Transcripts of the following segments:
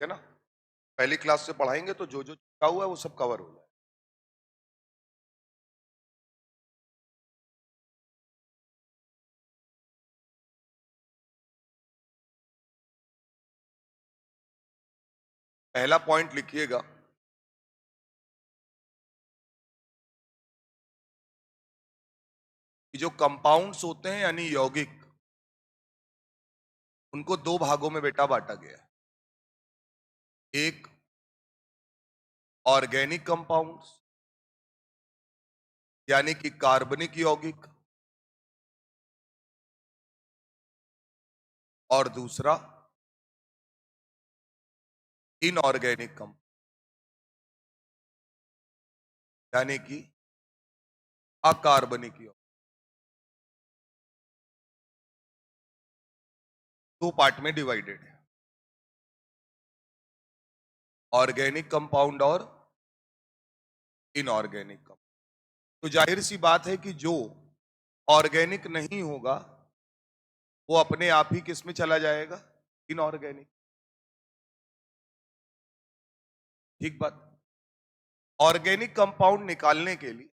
है ना। पहली क्लास से पढ़ाएंगे तो जो जो छूटा हुआ है वो सब कवर हो जाए। पहला पॉइंट लिखिएगा, कि जो कंपाउंड्स होते हैं यानी यौगिक, उनको दो भागों में बेटा बांटा गया है। एक ऑर्गेनिक कंपाउंड्स यानी कि कार्बनिक यौगिक, और दूसरा इनऑर्गेनिक कंपाउंड यानी कि अकार्बनिक यौगिक। दो पार्ट में डिवाइडेड है, ऑर्गेनिक कंपाउंड और इनऑर्गेनिक कंपाउंड। तो जाहिर सी बात है कि जो ऑर्गेनिक नहीं होगा वो अपने आप ही किस में चला जाएगा, इनऑर्गेनिक। ठीक बात। ऑर्गेनिक कंपाउंड निकालने के लिए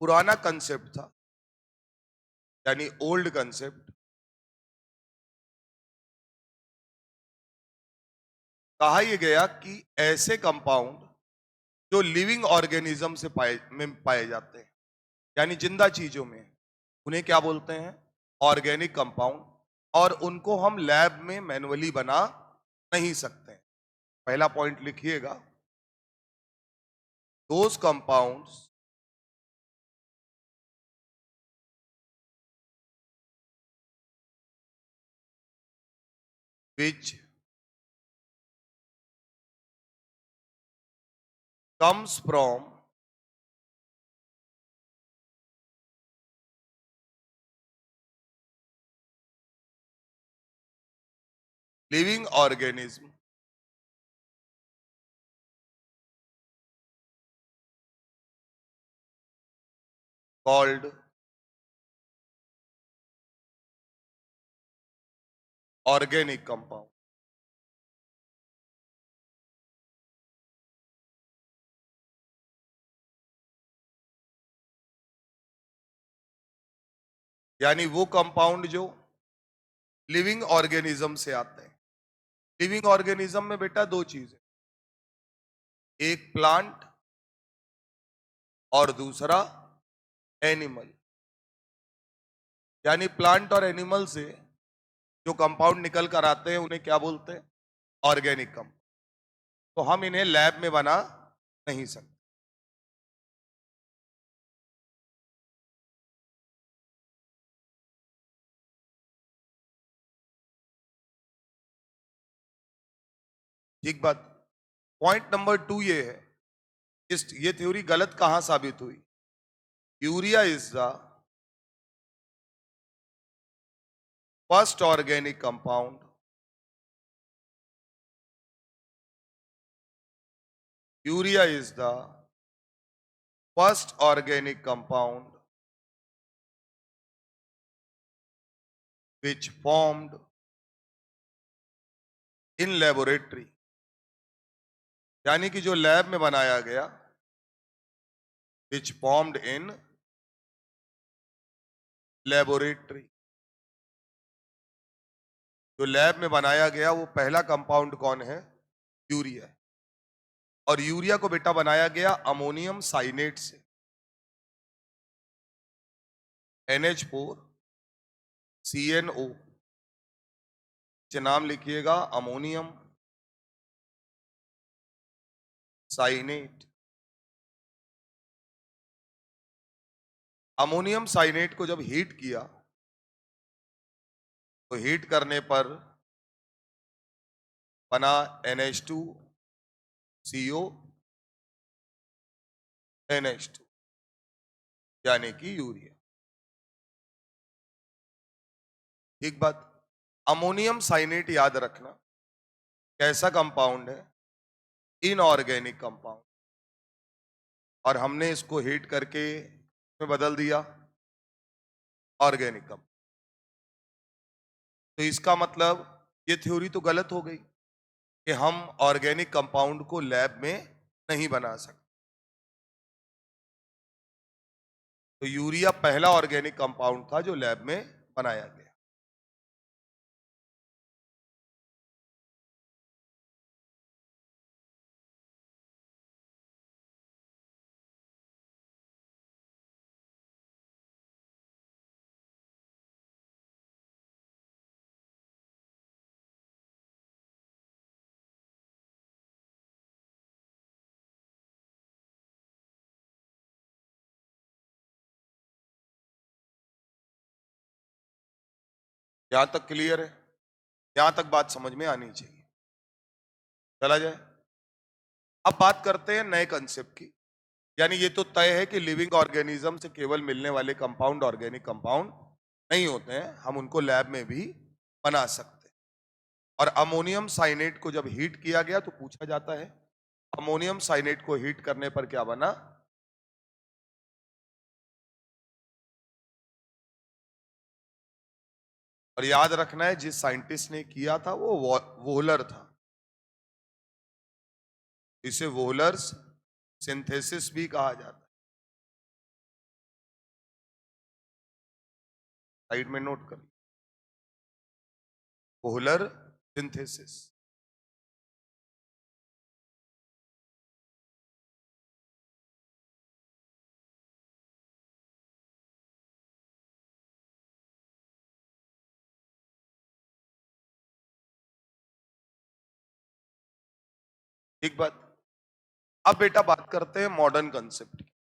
पुराना कंसेप्ट था, यानी ओल्ड कंसेप्ट, कहा यह गया कि ऐसे कंपाउंड जो लिविंग ऑर्गेनिज्म से पाए जाते हैं, यानी जिंदा चीजों में, उन्हें क्या बोलते हैं, ऑर्गेनिक कंपाउंड। और उनको हम लैब में मैन्युअली बना नहीं सकते। पहला पॉइंट लिखिएगा, those compounds which comes from living organism called organic compound। यानी वो कंपाउंड जो लिविंग ऑर्गेनिज्म से आते हैं। लिविंग ऑर्गेनिज्म में बेटा दो चीजें, एक प्लांट और दूसरा एनिमल। यानी प्लांट और एनिमल से जो कंपाउंड निकल कर आते हैं उन्हें क्या बोलते हैं, ऑर्गेनिक कंपाउंड। तो हम इन्हें लैब में बना नहीं सकते। ठीक बात। पॉइंट नंबर 2 ये है, ये थ्योरी गलत कहां साबित हुई। Urea is the first organic compound urea is the first organic compound which formed in laboratory। यानी कि जो लैब में बनाया गया, which formed in laboratory। जो लैब में बनाया गया वो पहला कंपाउंड कौन है, यूरिया। और यूरिया को बेटा बनाया गया अमोनियम साइनेट से, NH4CnO। नाम लिखिएगा, अमोनियम साइनेट। अमोनियम साइनेट को जब हीट किया तो हीट करने पर बना NH2CO NH2, यानी कि यूरिया। एक बात, अमोनियम साइनेट याद रखना कैसा कंपाउंड है, इनऑर्गेनिक कंपाउंड। और हमने इसको हीट करके में बदल दिया ऑर्गेनिक कंपाउंड। तो इसका मतलब ये थ्योरी तो गलत हो गई। कि हम ऑर्गेनिक कंपाउंड को लैब में नहीं बना सकते। तो यूरिया पहला ऑर्गेनिक कंपाउंड था जो लैब में बनाया गया। यहां तक क्लियर है? यहां तक बात समझ में आनी चाहिए। चला जाए। अब बात करते हैं नए कंसेप्ट की। यानी ये तो तय है कि लिविंग ऑर्गेनिज्म से केवल मिलने वाले कंपाउंड ऑर्गेनिक कंपाउंड नहीं होते हैं, हम उनको लैब में भी बना सकते हैं। और अमोनियम साइनेट को जब हीट किया गया तो पूछा जाता है अमोनियम साइनेट को हीट करने पर क्या बना? और याद रखना है जिस साइंटिस्ट ने किया था वो वोहलर था। इसे वोहलर्स सिंथेसिस भी कहा जाता है। साइड में नोट कर, वोहलर सिंथेसिस। एक बात। अब बेटा बात करते हैं मॉडर्न कंसेप्ट की।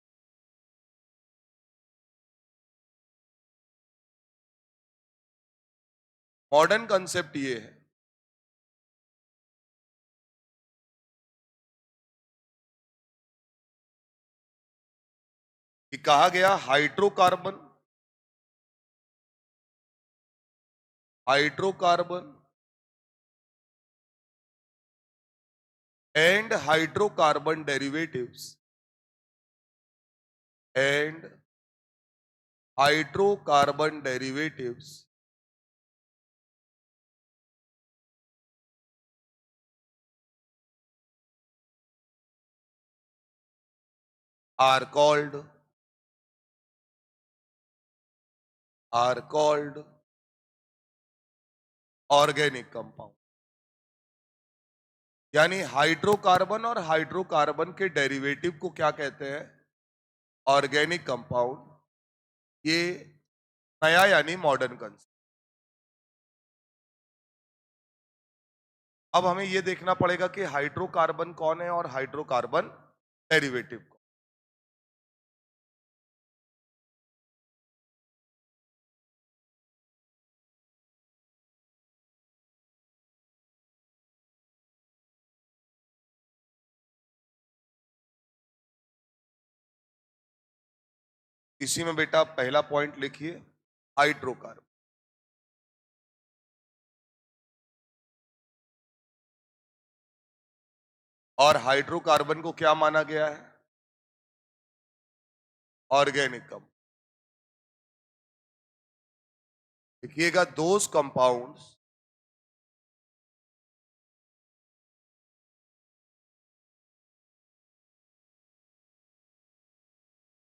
मॉडर्न कंसेप्ट ये है कि कहा गया hydrocarbon and hydrocarbon derivatives and hydrocarbon derivatives are called are called organic compound. यानी हाइड्रोकार्बन और हाइड्रोकार्बन के डेरिवेटिव को क्या कहते हैं? Organic compound. ये नया यानी मॉडर्न कंसेप्ट। अब हमें यह देखना पड़ेगा कि हाइड्रोकार्बन कौन है और हाइड्रोकार्बन डेरिवेटिव कौन। इसी में बेटा पहला पॉइंट लिखिए, हाइड्रोकार्बन। और हाइड्रोकार्बन को क्या माना गया है? Organic compound. लिखिएगा, those compounds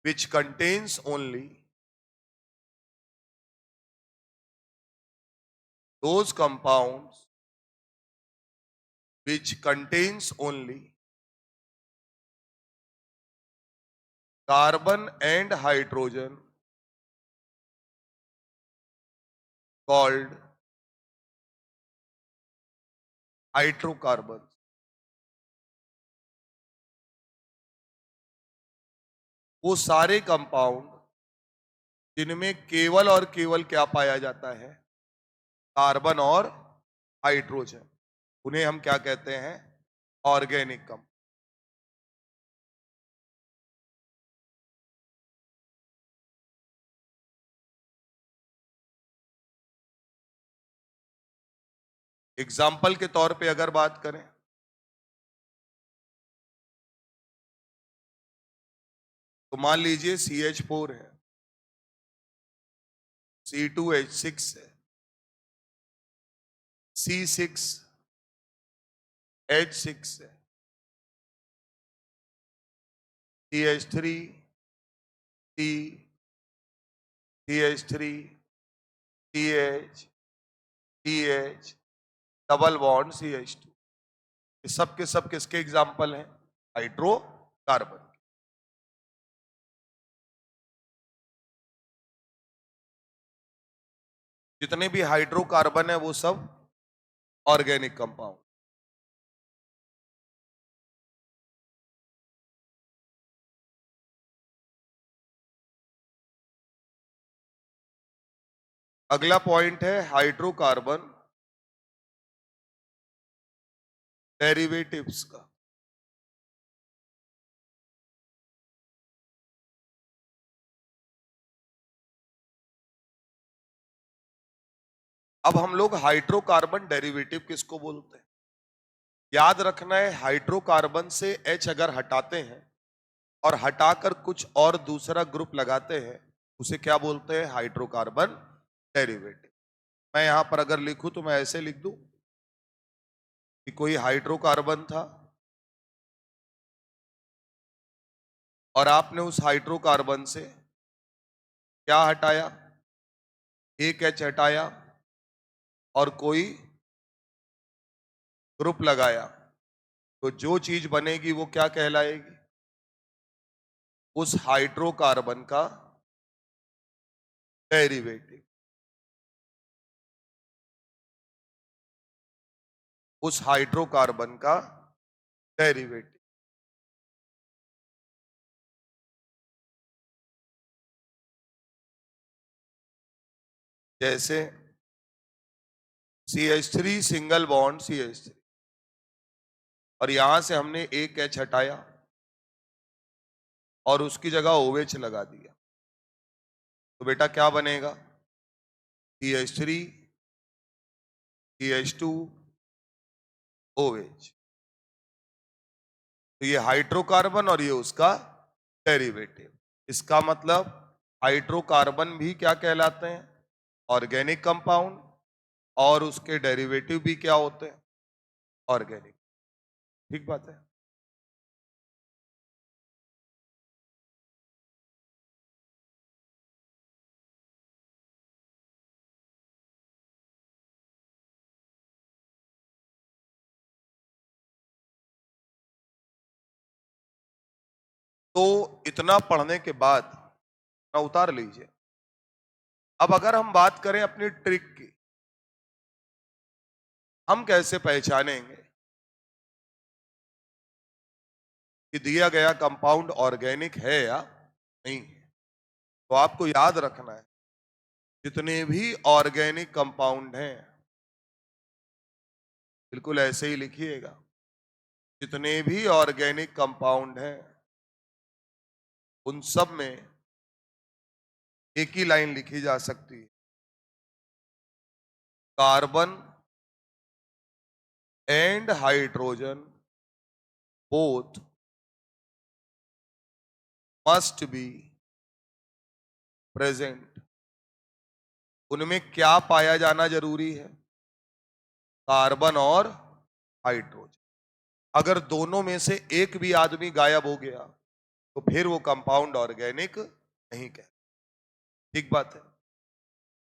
which contains only those compounds which contains only carbon and hydrogen called hydrocarbon. वो सारे कंपाउंड जिनमें केवल और केवल क्या पाया जाता है? कार्बन और हाइड्रोजन। उन्हें हम क्या कहते हैं? Organic compound. एग्जाम्पल के तौर पे अगर बात करें तो मान लीजिए CH4 है, C2H6 है, C6 H6 है, CH3 C, CH3 CH CH double bond CH2। ये सब के सब किसके एग्जाम्पल हैं? हाइड्रोकार्बन। जितने भी हाइड्रोकार्बन है वो सब ऑर्गेनिक कंपाउंड। अगला पॉइंट है हाइड्रोकार्बन डेरिवेटिव्स का। अब हम लोग हाइड्रोकार्बन डेरिवेटिव किसको बोलते हैं? याद रखना है, हाइड्रोकार्बन से H अगर हटाते हैं और हटाकर कुछ और दूसरा ग्रुप लगाते हैं, उसे क्या बोलते हैं? Hydrocarbon derivative. मैं यहां पर अगर लिखूं तो मैं ऐसे लिख दूं कि कोई हाइड्रोकार्बन था और आपने उस हाइड्रोकार्बन से क्या हटाया? एक H हटाया और कोई ग्रुप लगाया, तो जो चीज बनेगी वो क्या कहलाएगी? उस हाइड्रोकार्बन का डेरिवेटिव। उस हाइड्रोकार्बन का डेरिवेटिव। जैसे CH3 सिंगल बॉन्ड CH3 और यहां से हमने एक H हटाया और उसकी जगह OH लगा दिया, तो बेटा क्या बनेगा? CH3 CH2 OH। तो ये हाइड्रोकार्बन और ये उसका डेरिवेटिव। इसका मतलब हाइड्रोकार्बन भी क्या कहलाते हैं? Organic compound. और उसके डेरिवेटिव भी क्या होते हैं? ऑर्गेनिक। ठीक बात है। तो इतना पढ़ने के बाद ना उतार लीजिए। अब अगर हम बात करें अपनी ट्रिक की, हम कैसे पहचानेंगे कि दिया गया कंपाउंड ऑर्गेनिक है या नहीं है? तो आपको याद रखना है, जितने भी ऑर्गेनिक कंपाउंड हैं, बिल्कुल ऐसे ही लिखिएगा, जितने भी ऑर्गेनिक कंपाउंड हैं उन सब में एक ही लाइन लिखी जा सकती है, carbon and hydrogen both must be present. उनमें क्या पाया जाना जरूरी है? कार्बन और हाइड्रोजन। अगर दोनों में से एक भी आदमी गायब हो गया तो फिर वो कंपाउंड ऑर्गेनिक नहीं कहलाता। ठीक बात है।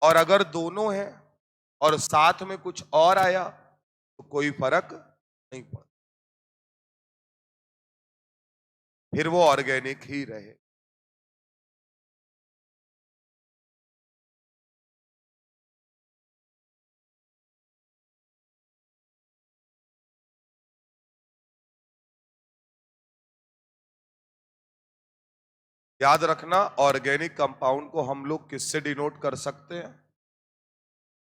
और अगर दोनों हैं और साथ में कुछ और आया तो कोई फर्क नहीं पड़ता, फिर वो ऑर्गेनिक ही रहे। याद रखना, ऑर्गेनिक कंपाउंड को हम लोग किससे डिनोट कर सकते हैं?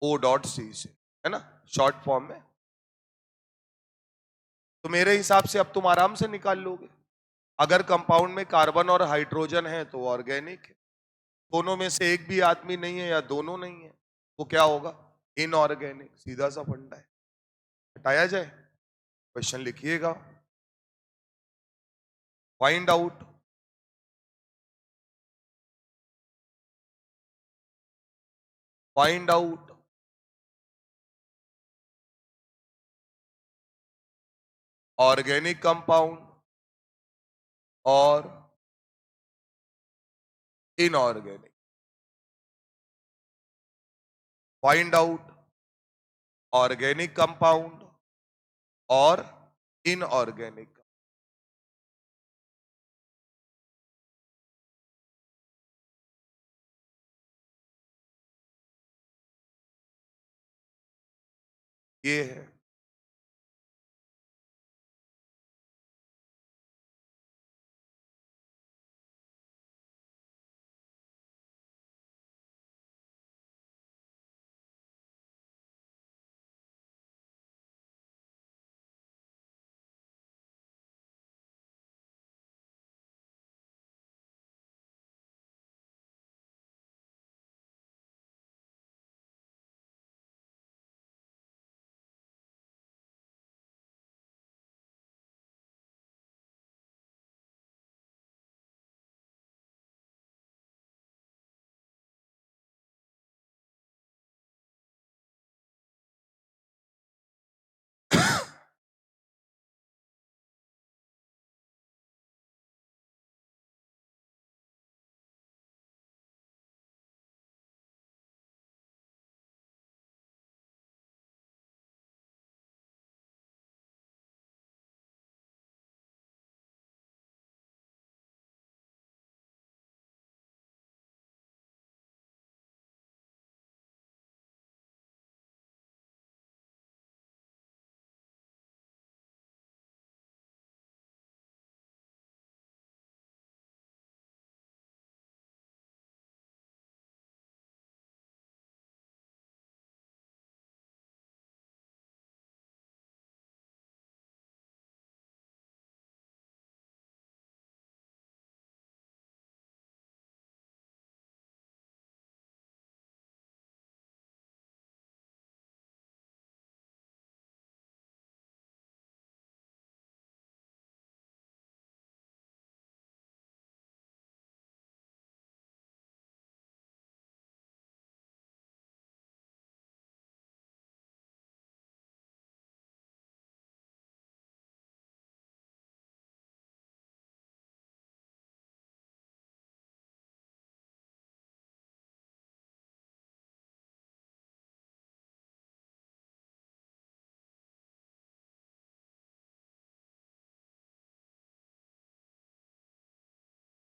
O.C से, है ना, शॉर्ट फॉर्म में। तो मेरे हिसाब से अब तुम आराम से निकाल लोगे। अगर कंपाउंड में कार्बन और हाइड्रोजन है तो ऑर्गेनिक है, दोनों में से एक भी आदमी नहीं है या दोनों नहीं है, वो क्या होगा? इनऑर्गेनिक। सीधा सा फंडा है। हटाया जाए? क्वेश्चन लिखिएगा, find out find out organic compound और inorganic. Find out organic compound और इनऑर्गेनिक। ये है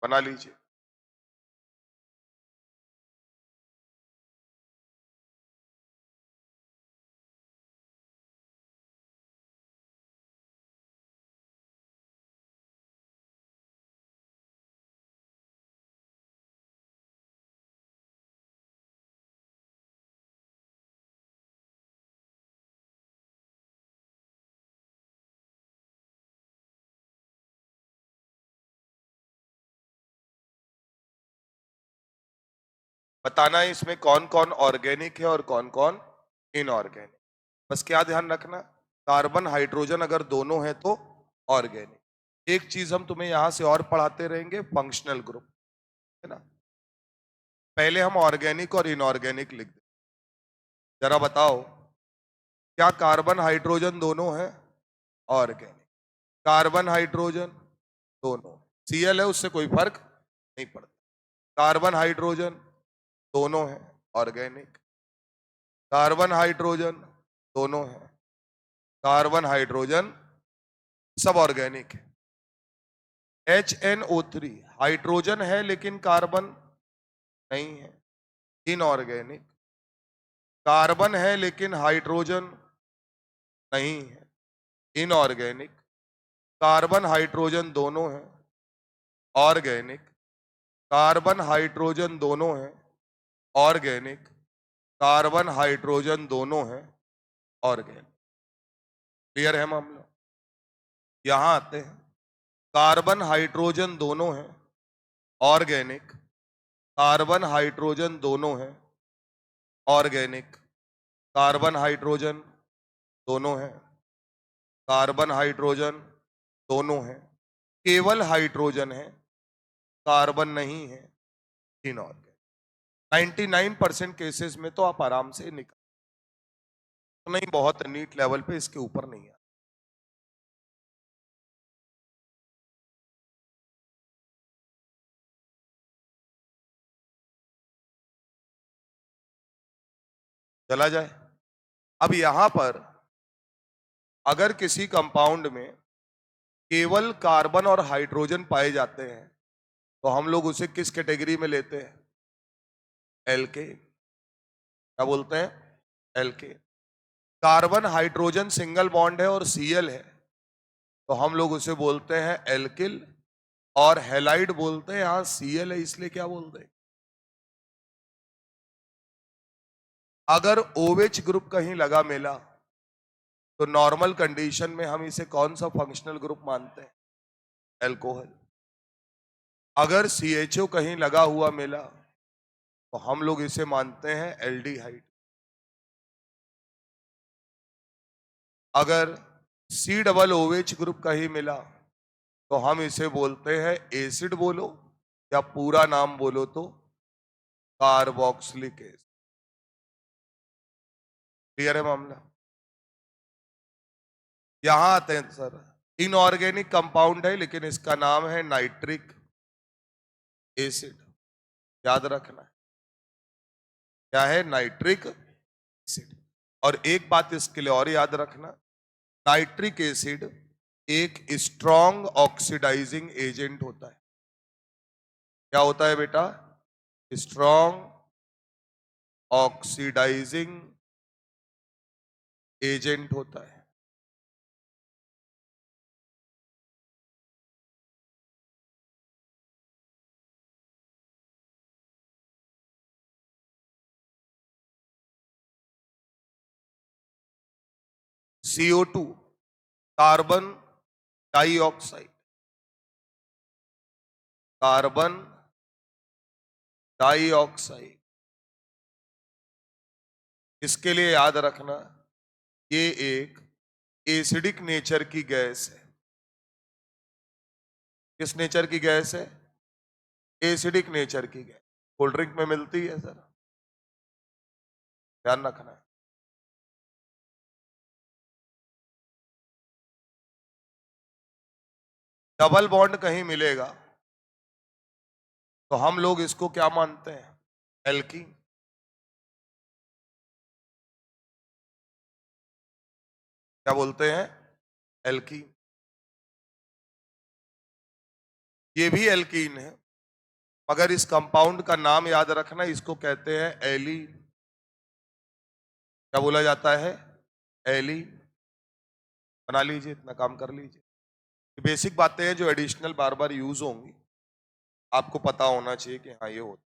बना लीजिए। बताना है इसमें कौन कौन ऑर्गेनिक है और कौन कौन इनऑर्गेनिक। बस क्या ध्यान रखना, कार्बन हाइड्रोजन अगर दोनों है तो ऑर्गेनिक। एक चीज हम तुम्हें यहां से और पढ़ाते रहेंगे, फंक्शनल ग्रुप, है ना। पहले हम ऑर्गेनिक और इनऑर्गेनिक लिख दें। जरा बताओ, क्या कार्बन हाइड्रोजन दोनों है ऑर्गेनिक? कार्बन हाइड्रोजन दोनों, Cl है उससे कोई फर्क नहीं पड़ता। कार्बन हाइड्रोजन दोनों है ऑर्गेनिक। कार्बन हाइड्रोजन दोनों है, कार्बन हाइड्रोजन सब ऑर्गेनिक है। HNO3 हाइड्रोजन है लेकिन कार्बन नहीं है, इनऑर्गेनिक। कार्बन है लेकिन हाइड्रोजन नहीं है, इनऑर्गेनिक। कार्बन हाइड्रोजन दोनों है ऑर्गेनिक। कार्बन हाइड्रोजन दोनों है ऑर्गेनिक। कार्बन हाइड्रोजन दोनों है ऑर्गेनिक। क्लियर है मामला? यहां आते हैं, कार्बन हाइड्रोजन दोनों है ऑर्गेनिक। कार्बन हाइड्रोजन दोनों है ऑर्गेनिक। कार्बन हाइड्रोजन दोनों है, कार्बन हाइड्रोजन दोनों है। केवल हाइड्रोजन है, कार्बन नहीं है, इनऑर्गेनिक। 99% केसेस में तो आप आराम से निकल, तो नहीं बहुत नीट लेवल पे इसके ऊपर नहीं है। चला जाए। अब यहां पर अगर किसी कंपाउंड में केवल कार्बन और हाइड्रोजन पाए जाते हैं तो हम लोग उसे किस कैटेगरी में लेते हैं? एल्के। क्या बोलते हैं? एल्के। कार्बन हाइड्रोजन सिंगल बॉन्ड है और सीएल है तो हम लोग उसे बोलते हैं एल्किल, और हैलाइड बोलते हैं, यहां सीएल है इसलिए क्या बोलते हैं? अगर ओवेच ग्रुप कहीं लगा मिला तो नॉर्मल कंडीशन में हम इसे कौन सा फंक्शनल ग्रुप मानते हैं? एल्कोहल। अगर सीएचओ कहीं लगा हुआ मिला तो हम लोग इसे मानते हैं एल्डिहाइड। अगर सी डबल ओवेच ग्रुप कहीं मिला तो हम इसे बोलते हैं एसिड, बोलो या पूरा नाम बोलो तो कार्बोक्सिलिक एसिड। क्लियर है मामला? यहां आते हैं सर, इनऑर्गेनिक कंपाउंड है लेकिन इसका नाम है नाइट्रिक एसिड। याद रखना है क्या है? Nitric acid. और एक बात इसके लिए और याद रखना, नाइट्रिक एसिड एक स्ट्रॉन्ग ऑक्सीडाइजिंग एजेंट होता है। क्या होता है बेटा? स्ट्रॉन्ग ऑक्सीडाइजिंग एजेंट होता है। CO2, carbon dioxide. Carbon dioxide इसके लिए याद रखना ये एक एसिडिक नेचर की गैस है। किस नेचर की गैस है? एसिडिक नेचर की गैस। कोल्ड ड्रिंक में मिलती है सर, ध्यान रखना है। डबल बॉन्ड कहीं मिलेगा तो हम लोग इसको क्या मानते हैं? एल्कीन। क्या बोलते हैं? एल्कीन। ये भी एल्कीन है मगर इस कंपाउंड का नाम याद रखना, इसको कहते हैं एलीन। क्या बोला जाता है? एलीन। बना लीजिए, इतना काम कर लीजिए। ये बेसिक बातें हैं जो एडिशनल बार बार यूज होंगी, आपको पता होना चाहिए कि हाँ ये होता।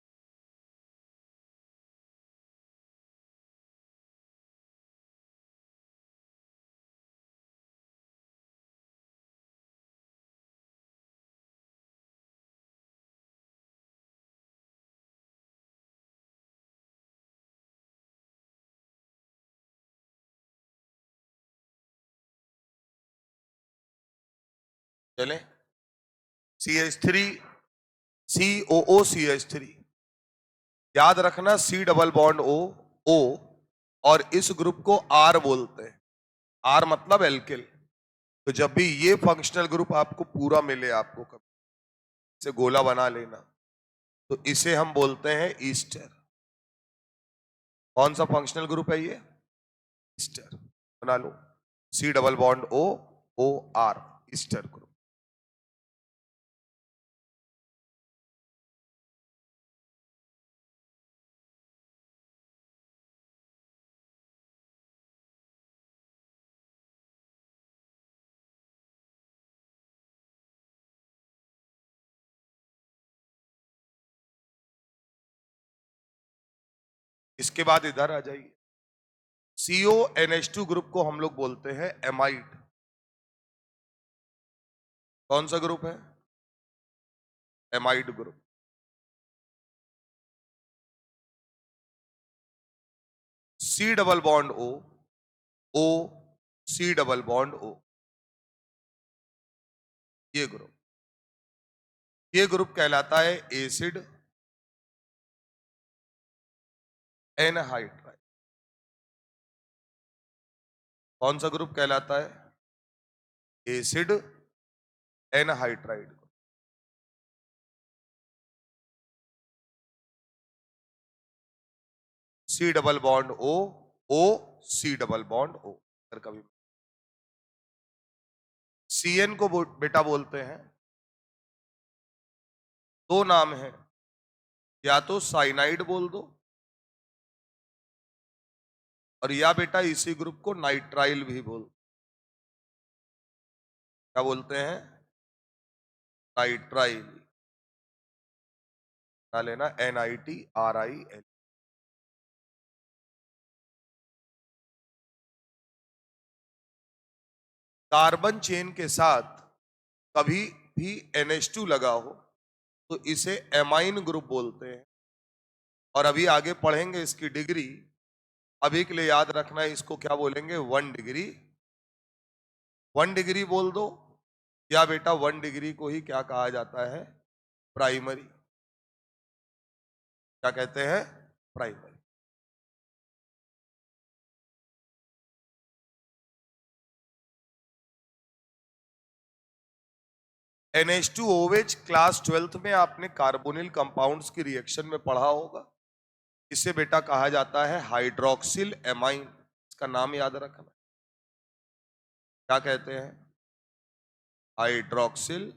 चले, CH3 COOCH3। याद रखना C डबल बॉन्ड O, और इस ग्रुप को R बोलते हैं। R मतलब एल्किल। तो जब भी ये फंक्शनल ग्रुप आपको पूरा मिले, आपको कभी से गोला बना लेना, तो इसे हम बोलते हैं ईस्टर। कौन सा फंक्शनल ग्रुप है ये? ईस्टर। बना लो, C double bond OR, Easter group. इसके बाद इधर आ जाइए, CONH2 ग्रुप को हम लोग बोलते हैं एमाइड। कौन सा ग्रुप है? Amide group. C double bond O, C double bond O, ये ग्रुप। ये ग्रुप कहलाता है एसिड एनहाइड्राइड। कौन सा ग्रुप कहलाता है? Acid anhydride. C double bond O C double bond O। अगर कभी CN को बेटा बोलते हैं, दो नाम है, या तो साइनाइड बोल दो, और या बेटा इसी ग्रुप को नाइट्राइल भी बोल, क्या बोलते हैं, नाइट्राइल। क्या लेना, NITRIL। कार्बन चेन के साथ कभी भी NH2 लगा हो तो इसे एमाइन ग्रुप बोलते हैं। और अभी आगे पढ़ेंगे इसकी डिग्री, अभी के लिए याद रखना है इसको क्या बोलेंगे, 1 डिग्री। 1 डिग्री बोल दो, या बेटा 1 डिग्री को ही क्या कहा जाता है, प्राइमरी। क्या कहते हैं, प्राइमरी। NH2OH क्लास 12th में आपने कार्बोनिल कंपाउंड्स की रिएक्शन में पढ़ा होगा। इसे बेटा कहा जाता है हाइड्रोक्सिल एमाइन। इसका नाम याद रखना, क्या कहते हैं, हाइड्रोक्सिल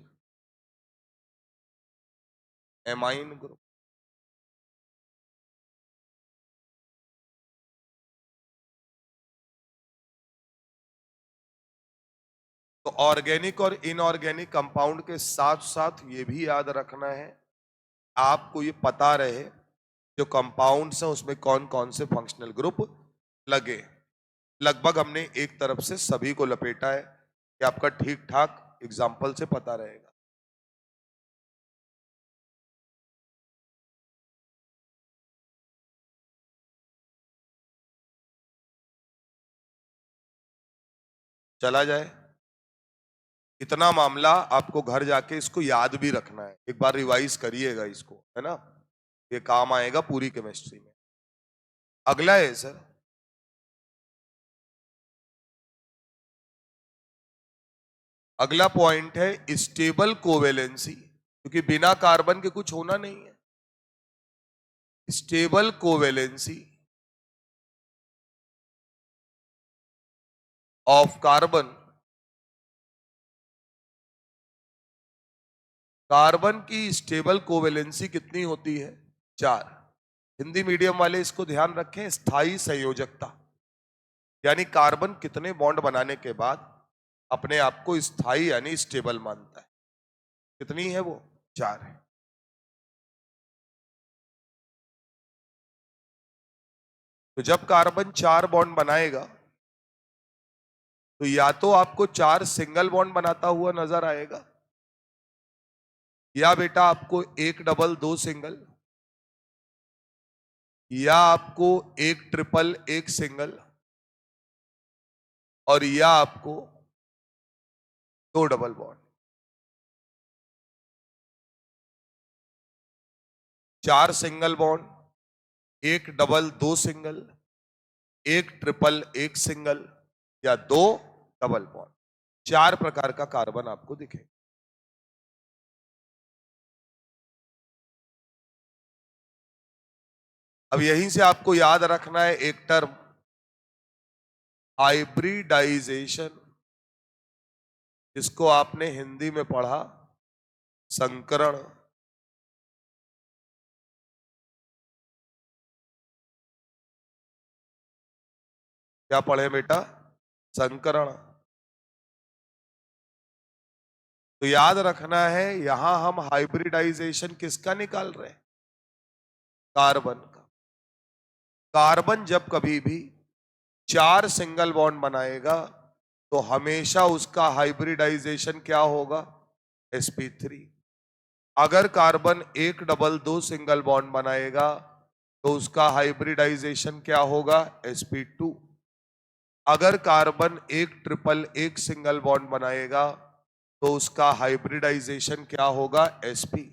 एमाइन ग्रुप। तो ऑर्गेनिक और इनऑर्गेनिक कंपाउंड के साथ साथ ये भी याद रखना है, आपको ये पता रहे जो कंपाउंड्स हैं उसमें कौन कौन से फंक्शनल ग्रुप लगे। लगभग हमने एक तरफ से सभी को लपेटा है, कि आपका ठीक ठाक एग्जाम्पल से पता रहेगा। चला जाए, इतना मामला आपको घर जाके इसको याद भी रखना है, एक बार रिवाइज करिएगा इसको, है ना, ये काम आएगा पूरी केमिस्ट्री में। अगला है सर, अगला पॉइंट है स्टेबल कोवेलेंसी, क्योंकि बिना कार्बन के कुछ होना नहीं है। Stable covalency of carbon, carbon की स्टेबल कोवेलेंसी कितनी होती है, 4। हिंदी मीडियम वाले इसको ध्यान रखें, स्थायी संयोजकता, यानी कार्बन कितने बॉन्ड बनाने के बाद अपने आप को स्थायी यानी स्टेबल मानता है, कितनी है वो, 4 है। तो जब कार्बन 4 बॉन्ड बनाएगा तो या तो आपको 4 सिंगल बॉन्ड बनाता हुआ नजर आएगा, या बेटा आपको 1 डबल 2 सिंगल, या आपको 1 ट्रिपल 1 सिंगल, और या आपको 2 double bond. 4 single bond, 1 double 2 single, 1 triple 1 single, या 2 डबल बॉन्ड। 4 प्रकार का कार्बन आपको दिखेगा। अब यहीं से आपको याद रखना है एक टर्म, हाइब्रिडाइजेशन, जिसको आपने हिंदी में पढ़ा संकरण। क्या पढ़े बेटा, संकरण। तो याद रखना है यहां हम हाइब्रिडाइजेशन किसका निकाल रहे हैं, कार्बन का। कार्बन जब कभी भी 4 सिंगल बॉन्ड बनाएगा तो हमेशा उसका हाइब्रिडाइजेशन क्या होगा, sp3। अगर कार्बन 1 डबल 2 सिंगल बॉन्ड बनाएगा तो उसका हाइब्रिडाइजेशन क्या होगा, sp2। अगर कार्बन 1 ट्रिपल 1 सिंगल बॉन्ड बनाएगा तो उसका हाइब्रिडाइजेशन क्या होगा, sp।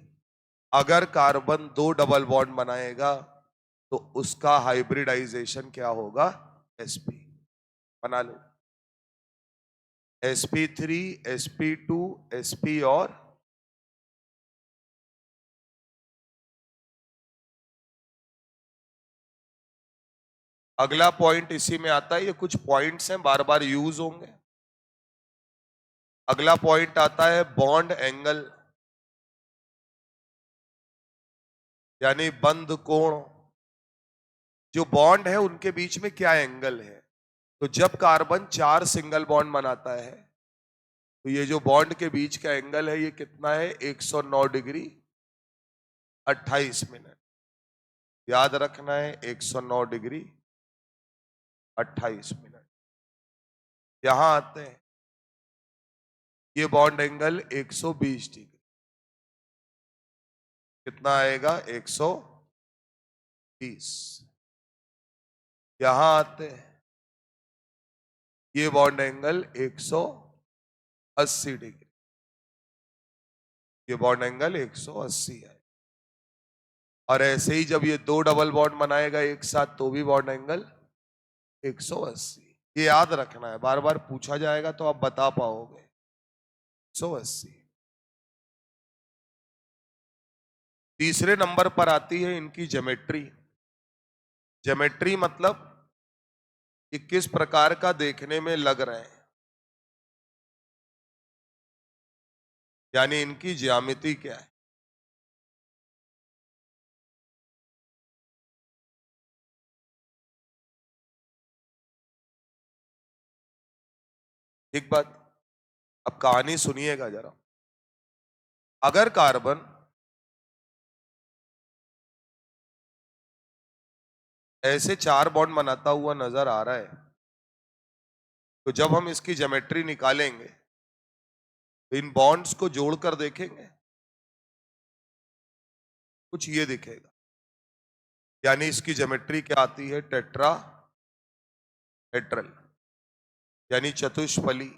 अगर कार्बन 2 डबल बॉन्ड बनाएगा तो उसका हाइब्रिडाइजेशन क्या होगा, sp। बना लो, sp3 sp2 sp और अगला पॉइंट इसी में आता है, ये कुछ पॉइंट्स हैं बार बार यूज होंगे। अगला पॉइंट आता है बॉन्ड एंगल, यानी बंध कोण। जो बॉन्ड है उनके बीच में क्या एंगल है। तो जब कार्बन 4 सिंगल बॉन्ड बनाता है तो ये जो बॉन्ड के बीच का एंगल है ये कितना है, 109 डिग्री 28 मिनट। याद रखना है 109 डिग्री 28 मिनट। यहां आते हैं, ये बॉन्ड एंगल 120 डिग्री, कितना आएगा 120। यहां आते हैं, ये बॉन्ड एंगल 180 डिग्री, ये बॉन्ड एंगल 180 है। और ऐसे ही जब ये दो डबल बॉन्ड बनाएगा एक साथ तो भी बॉन्ड एंगल 180। ये याद रखना है, बार बार पूछा जाएगा तो आप बता पाओगे। 180। तीसरे नंबर पर आती है इनकी ज्योमेट्री। ज्योमेट्री मतलब कि किस प्रकार का देखने में लग रहे हैं, यानी इनकी ज्यामिति क्या है। एक बात, अब कहानी सुनिएगा जरा। अगर कार्बन ऐसे 4 बॉन्ड बनाता हुआ नजर आ रहा है तो जब हम इसकी ज्योमेट्री निकालेंगे तो इन बॉन्ड्स को जोड़कर देखेंगे, कुछ ये दिखेगा। यानी इसकी ज्योमेट्री क्या आती है, टेट्राहेड्रल, यानी चतुष्फली।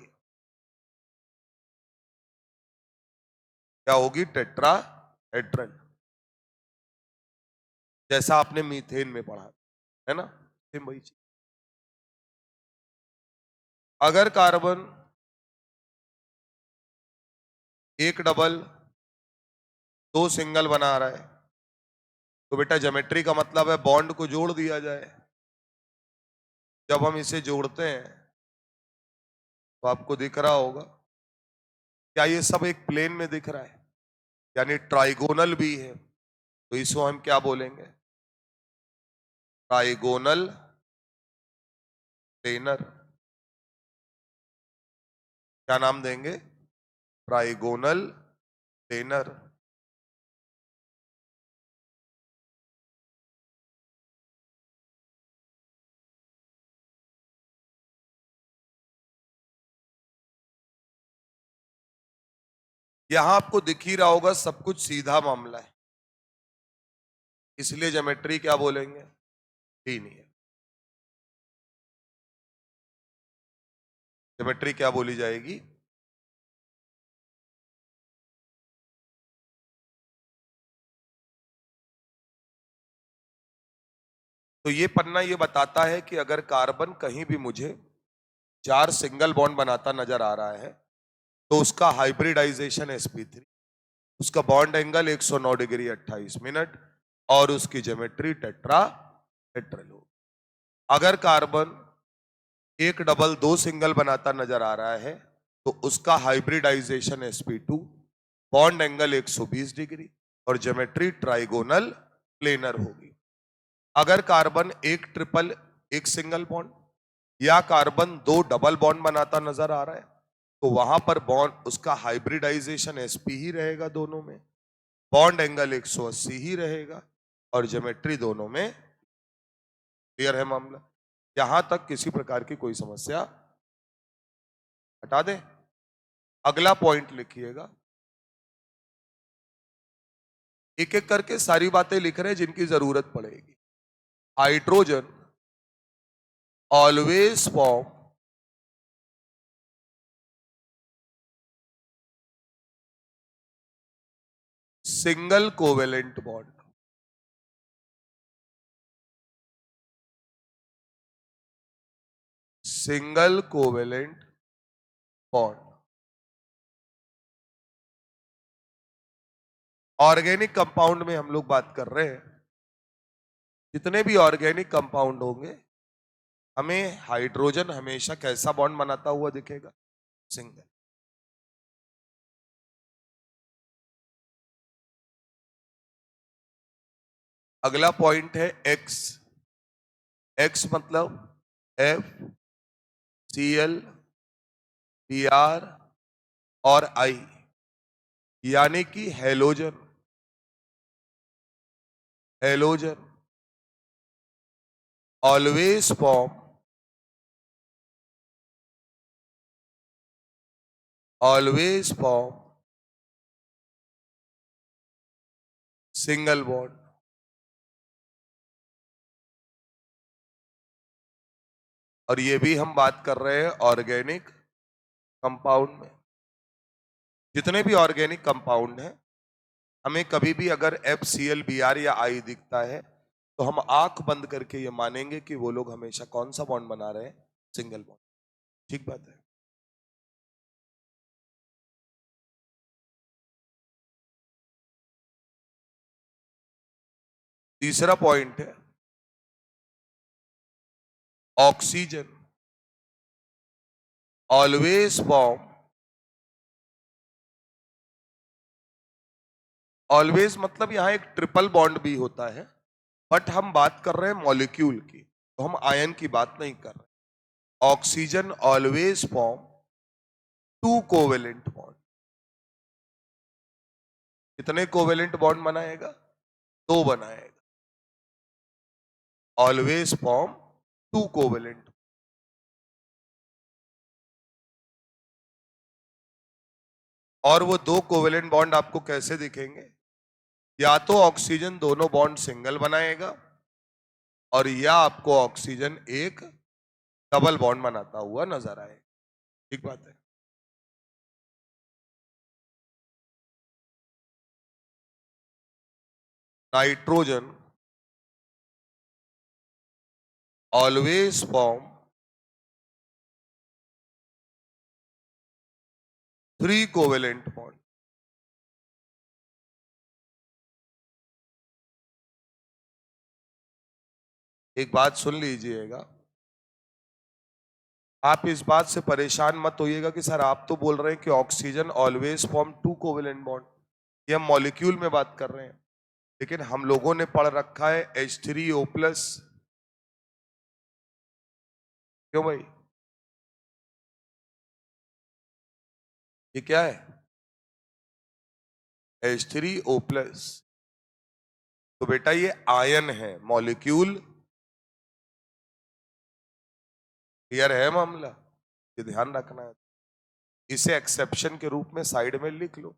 क्या होगी, टेट्राहेड्रल, जैसा आपने मीथेन में पढ़ा है ना, सेम वही चीज। अगर कार्बन एक डबल दो सिंगल बना रहा है तो बेटा ज्योमेट्री का मतलब है बॉन्ड को जोड़ दिया जाए। जब हम इसे जोड़ते हैं तो आपको दिख रहा होगा, क्या ये सब एक प्लेन में दिख रहा है, यानी ट्राइगोनल भी है। तो इसको हम क्या बोलेंगे, ट्राइगोनल प्लेनर। क्या नाम देंगे, ट्राइगोनल प्लेनर। यहां आपको दिख ही रहा होगा सब कुछ सीधा मामला है, इसलिए ज्योमेट्री क्या बोलेंगे, लीनियर। ज्योमेट्री क्या बोली जाएगी, तो ये पन्ना ये बताता है कि अगर कार्बन कहीं भी मुझे 4 सिंगल बॉन्ड बनाता नजर आ रहा है तो उसका हाइब्रिडाइजेशन sp3, उसका बॉन्ड एंगल 109 डिग्री 28 मिनट और उसकी ज्योमेट्री टेट्राहेड्रल हो। अगर कार्बन एक डबल दो सिंगल बनाता नजर आ रहा है तो उसका hybridization sp2, bond angle 120 degree और ज्योमेट्री ट्राइगोनल प्लेनर होगी। अगर कार्बन एक ट्रिपल एक सिंगल बॉन्ड या कार्बन दो डबल बॉन्ड बनाता नजर आ रहा है तो वहां पर बॉन्ड उसका हाइब्रिडाइजेशन sp ही रहेगा दोनों में, बॉन्ड एंगल 180 ही रहेगा और ज्योमेट्री दोनों में। क्लियर है मामला, यहां तक किसी प्रकार की कोई समस्या, हटा दें। अगला पॉइंट लिखिएगा, एक एक करके सारी बातें लिख रहे हैं जिनकी जरूरत पड़ेगी। Hydrogen always form single covalent bond. Single covalent bond. Organic compound में हम लोग बात कर रहे हैं, जितने भी ऑर्गेनिक कंपाउंड होंगे हमें हाइड्रोजन हमेशा कैसा बॉन्ड बनाता हुआ दिखेगा? सिंगल। अगला पॉइंट है एक्स। एक्स मतलब F, C L, B R और आई, यानी कि halogen. Halogen always form, always form single bond. और ये भी हम बात कर रहे हैं ऑर्गेनिक कंपाउंड में। जितने भी ऑर्गेनिक कंपाउंड हैं, हमें कभी भी अगर F, C L, B R या आई दिखता है तो हम आंख बंद करके ये मानेंगे कि वो लोग हमेशा कौन सा बॉन्ड बना रहे हैं? Single bond. ठीक बात है। तीसरा पॉइंट है ऑक्सीजन ऑलवेज फॉर्म, ऑलवेज मतलब यहां एक ट्रिपल बॉन्ड भी होता है, बट हम बात कर रहे हैं मॉलिक्यूल की, तो हम आयन की बात नहीं कर रहे। Oxygen always form two covalent bond. कितने कोवेलेंट बॉन्ड बनाएगा? दो बनाएगा। Always form two covalent. और वो दो कोवेलेंट बॉन्ड आपको कैसे दिखेंगे? या तो ऑक्सीजन दोनों बॉन्ड सिंगल बनाएगा, और या आपको ऑक्सीजन एक डबल बॉन्ड बनाता हुआ नजर आए। ठीक बात है। Nitrogen always form three covalent bond. एक बात सुन लीजिएगा, आप इस बात से परेशान मत होइएगा कि सर आप तो बोल रहे हैं कि oxygen always form two covalent bond, ये हम मॉलिक्यूल में बात कर रहे हैं, लेकिन हम लोगों ने पढ़ रखा है H3O+। क्यों भाई? ये क्या है? H3O+। तो बेटा ये आयन है, मॉलिक्यूल। क्लियर है मामला? ये ध्यान रखना है। इसे एक्सेप्शन के रूप में साइड में लिख लो।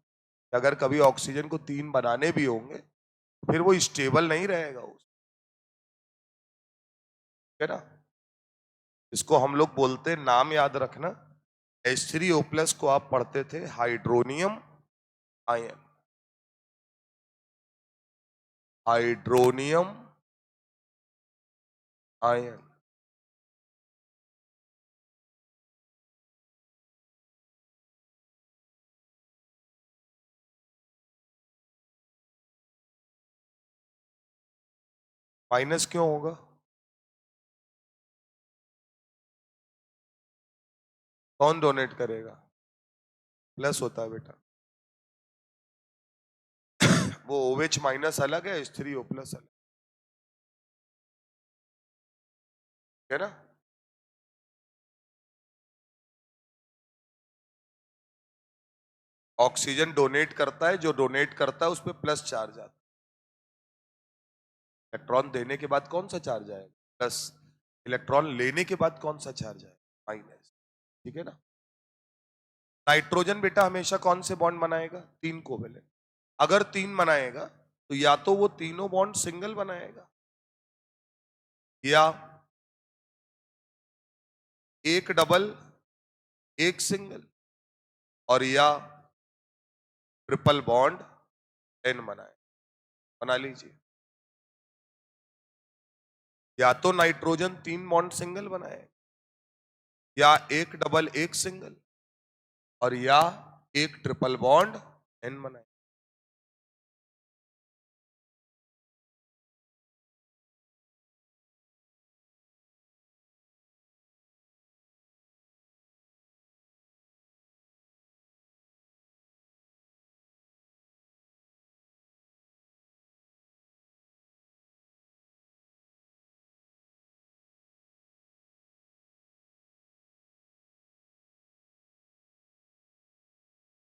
अगर कभी ऑक्सीजन को तीन बनाने भी होंगे तो फिर वो स्टेबल नहीं रहेगा है ना। इसको हम लोग बोलते हैं, नाम याद रखना, H3O+ को आप पढ़ते थे hydronium ion. Hydronium ion. Minus क्यों होगा? कौन डोनेट करेगा? प्लस होता है बेटा। वो OH- अलग है, H3O+ अलग है ना। ऑक्सीजन डोनेट करता है, जो डोनेट करता है उस पर प्लस चार्ज आता है। इलेक्ट्रॉन देने के बाद कौन सा चार्ज आएगा? प्लस। इलेक्ट्रॉन लेने के बाद कौन सा चार्ज आएगा? माइनस। ठीक है ना। नाइट्रोजन बेटा हमेशा कौन से बॉन्ड बनाएगा? तीन कोवेलेंट। अगर तीन बनाएगा तो या तो वो तीनों बॉन्ड सिंगल बनाएगा, या एक डबल एक सिंगल, और या ट्रिपल बॉन्ड एन बनाए। बना लीजिए। या तो नाइट्रोजन तीन बॉन्ड सिंगल बनाए, या एक डबल एक सिंगल, और या एक ट्रिपल बॉन्ड एन बनाए।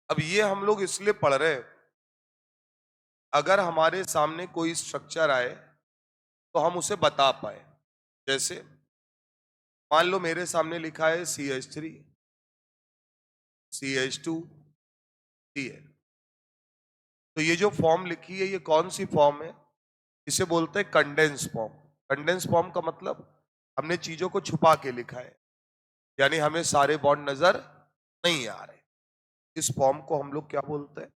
अब ये हम लोग इसलिए पढ़ रहे हैं, अगर हमारे सामने कोई स्ट्रक्चर आए तो हम उसे बता पाए। जैसे मान लो मेरे सामने लिखा है CH3 CH2 Cl, तो ये जो फॉर्म लिखी है ये कौन सी फॉर्म है? इसे बोलते हैं कंडेंस फॉर्म। कंडेंस फॉर्म का मतलब हमने चीजों को छुपा के लिखा है, यानी हमें सारे बॉन्ड नजर नहीं आ रहे। इस फॉर्म को हम लोग क्या बोलते हैं?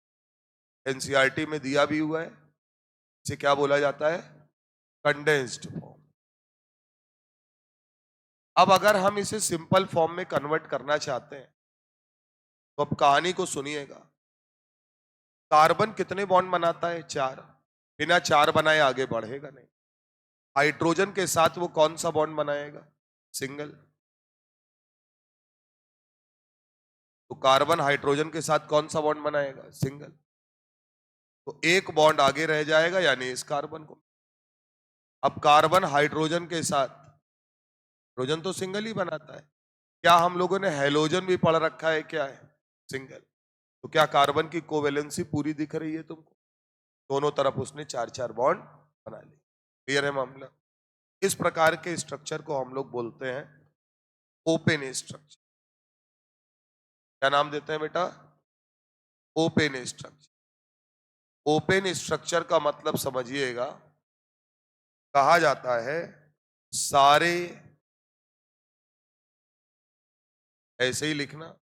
एनसीईआरटी में दिया भी हुआ है, इसे क्या बोला जाता है? Condensed form. अब अगर हम इसे सिंपल फॉर्म में कन्वर्ट करना चाहते हैं तो अब कहानी को सुनिएगा। कार्बन कितने बॉन्ड बनाता है? 4। बिना 4 बनाए आगे बढ़ेगा नहीं। हाइड्रोजन के साथ वो कौन सा बॉन्ड बनाएगा? सिंगल। तो कार्बन हाइड्रोजन के साथ कौन सा बॉन्ड बनाएगा? सिंगल। तो एक बॉन्ड आगे रह जाएगा, यानी इस कार्बन को। अब कार्बन हाइड्रोजन के साथ, हाइड्रोजन तो सिंगल ही बनाता है। क्या हम लोगों ने हेलोजन भी पढ़ रखा है? क्या है? सिंगल। तो क्या कार्बन की कोवेलेंसी पूरी दिख रही है तुमको? दोनों तरफ उसने 4-4 बॉन्ड बना ली। क्लियर है मामला? इस प्रकार के स्ट्रक्चर को हम लोग बोलते हैं ओपन स्ट्रक्चर। क्या नाम देते हैं बेटा? Open structure. ओपन स्ट्रक्चर का मतलब समझिएगा, कहा जाता है सारे, ऐसे ही लिखना,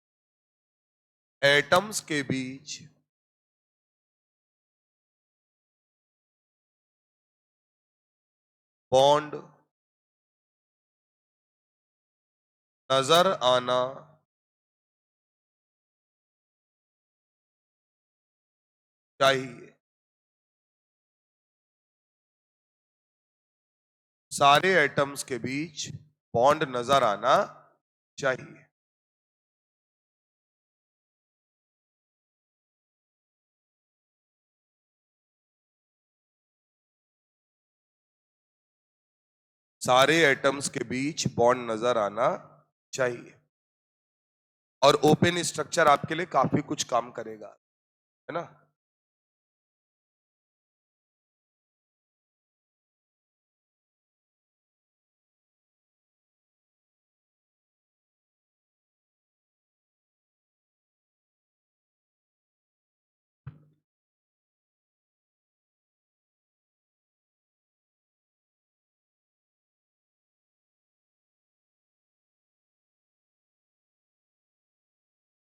एटम्स के बीच बॉन्ड नजर आना चाहिए। सारे एटम्स के बीच बॉन्ड नजर आना चाहिए। सारे एटम्स के बीच बॉन्ड नजर आना चाहिए। और ओपन स्ट्रक्चर आपके लिए काफी कुछ काम करेगा, है ना?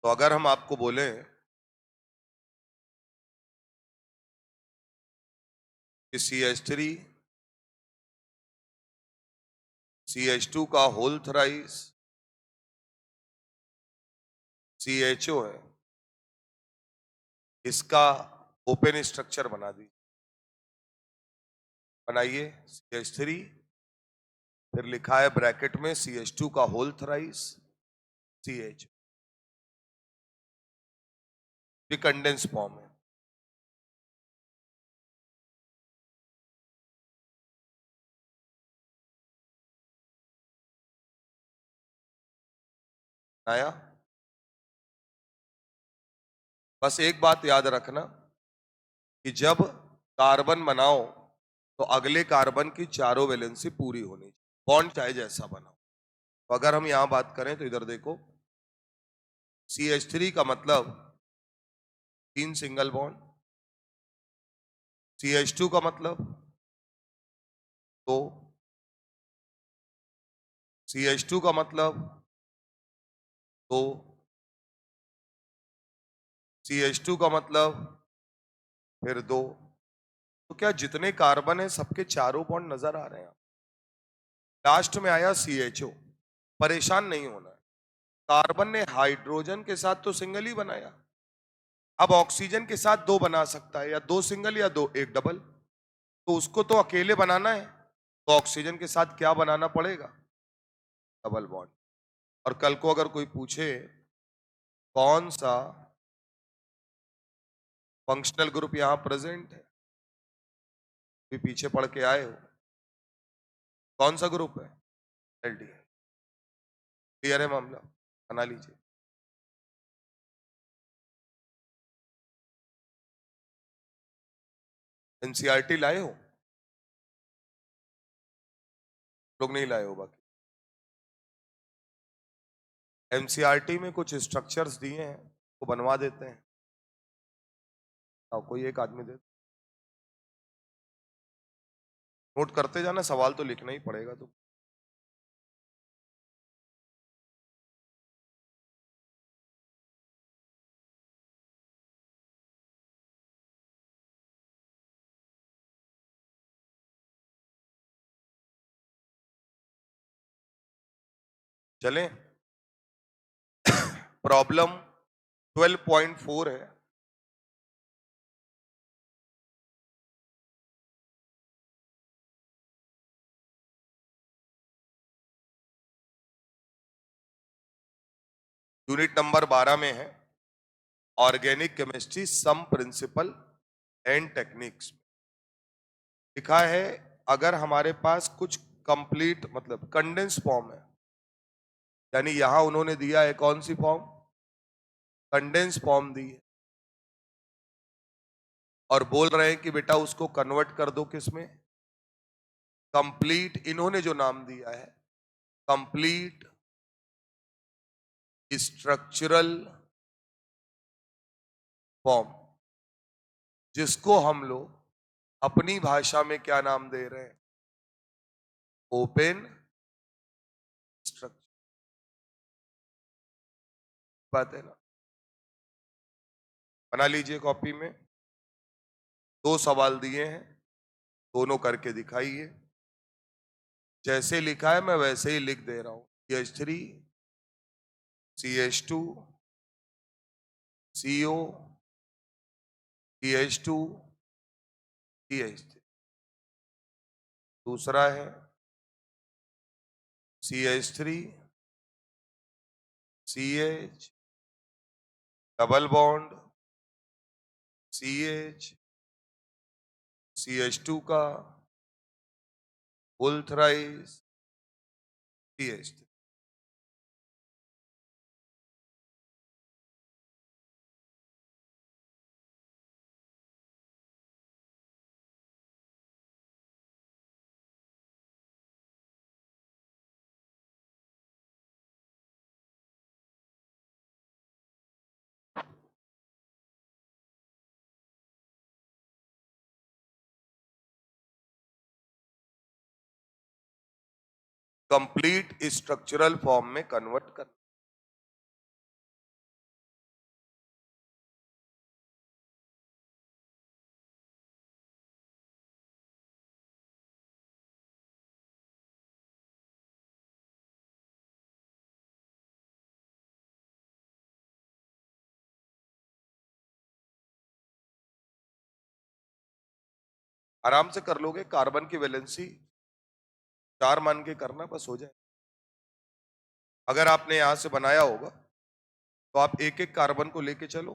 तो अगर हम आपको बोले कि CH3 CH2 का होल थ्राइस CHO है, इसका ओपन स्ट्रक्चर बना दी। बनाइए CH3, फिर लिखा है ब्रैकेट में CH2 का होल थ्राइस CH, ये कंडेंस फॉर्म है। आया? बस एक बात याद रखना कि जब कार्बन बनाओ तो अगले कार्बन की चारों वैलेंसी पूरी होनी चाहिए, बॉन्ड चाहे जैसा बनाओ। तो अगर हम यहां बात करें तो इधर देखो, CH3 का मतलब 3 सिंगल बॉन्ड, CH2 का मतलब 2, CH2 का मतलब 2, CH2 का मतलब फिर 2। तो क्या जितने कार्बन है सबके चारों बॉन्ड नजर आ रहे हैं? लास्ट में आया CHO। परेशान नहीं होना है। कार्बन ने हाइड्रोजन के साथ तो सिंगल ही बनाया, अब ऑक्सीजन के साथ 2 बना सकता है, या 2 सिंगल या 2 एक डबल। तो उसको तो अकेले बनाना है, तो ऑक्सीजन के साथ क्या बनाना पड़ेगा? Double bond. और कल को अगर कोई पूछे कौन सा फंक्शनल ग्रुप यहां प्रेजेंट है, भी पीछे पढ़ के आए हो, कौन सा ग्रुप है? एल्डिहाइड। क्लियर है मामला? बना लीजिए। एनसीईआरटी लाए हो? लोग नहीं लाए हो बाकी। एनसीईआरटी में कुछ स्ट्रक्चर्स दिए हैं, वो बनवा देते हैं। कोई एक आदमी दे, नोट करते जाना, सवाल तो लिखना ही पड़ेगा। तो चलें, प्रॉब्लम 12.4 है। यूनिट नंबर 12 में है organic chemistry some principle and techniques. लिखा है अगर हमारे पास कुछ कंप्लीट मतलब कंडेंस फॉर्म है, यानी यहां उन्होंने दिया है कौन सी फॉर्म, कंडेंस फॉर्म दी है, और बोल रहे हैं कि बेटा उसको कन्वर्ट कर दो किसमें, कंप्लीट, इन्होंने जो नाम दिया है कंप्लीट स्ट्रक्चरल फॉर्म, जिसको हम लोग अपनी भाषा में क्या नाम दे रहे हैं, ओपन स्ट्रक्चर। बात है ना? बना लीजिए कॉपी में, दो सवाल दिए हैं, दोनों करके दिखाइए। जैसे लिखा है मैं वैसे ही लिख दे रहा हूं, CH3 CH2 CO CH2 CH3। दूसरा है CH3 CH double bond CH CH2 का full thrice CH3। Complete structural form में कन्वर्ट कर। आराम से कर लोगे, कार्बन की वैलेंसी 4 मान के करना, बस हो जाए। अगर आपने यहां से बनाया होगा तो आप एक एक कार्बन को लेके चलो।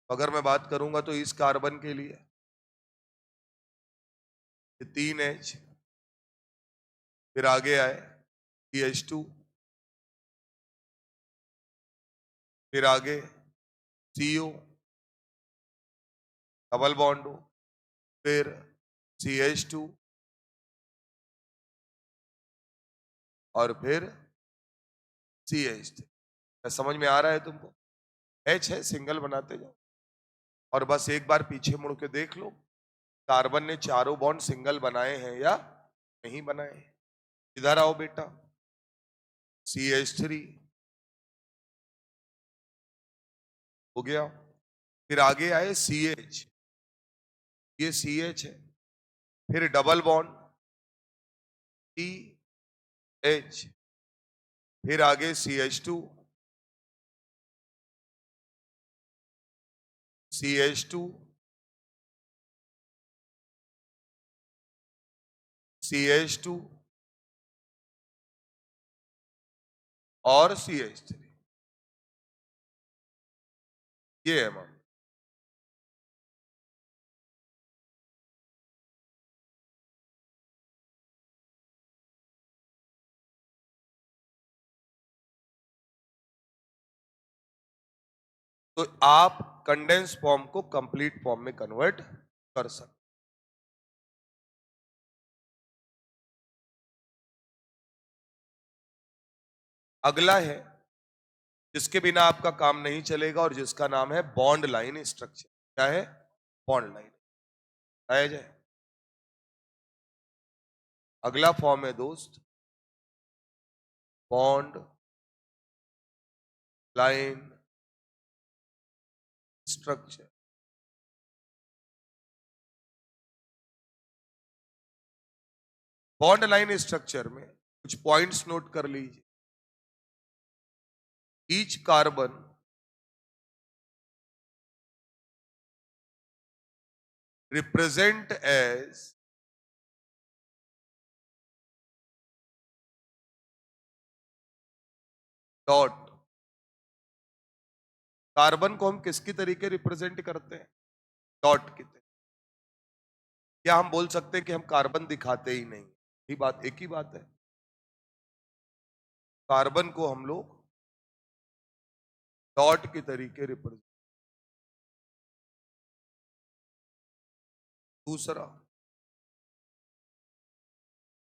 अगर मैं बात करूंगा तो इस कार्बन के लिए 3H, फिर आगे आए CH2, फिर आगे CO डबल बॉन्ड हो, फिर CH2 और फिर CH3। समझ में आ रहा है तुमको? H है, सिंगल बनाते जाओ, और बस एक बार पीछे मुड़ के देख लो कार्बन ने चारों बॉन्ड सिंगल बनाए हैं या नहीं बनाए। इधर आओ बेटा, CH3 हो गया, फिर आगे आए CH, ये CH है, फिर डबल बॉन्ड CH, फिर आगे CH2 CH2 CH2 और CH3। ये है मान। तो आप कंडेंस फॉर्म को कंप्लीट फॉर्म में कन्वर्ट कर सकते। अगला है जिसके बिना आपका काम नहीं चलेगा और जिसका नाम है बॉन्ड लाइन स्ट्रक्चर। क्या है? Bond line. आया जाए। अगला फॉर्म है दोस्त bond line structure. Bond line structure में कुछ पॉइंट्स नोट कर लीजिए। Each carbon represent as dot. Carbon को हम किसकी तरीके रिप्रेजेंट करते हैं? डॉट की तरीके। क्या हम बोल सकते हैं कि हम कार्बन दिखाते ही नहीं? ही बात, एक ही बात है। कार्बन को हम लोग डॉट की तरीके रिप्रेजेंट। दूसरा,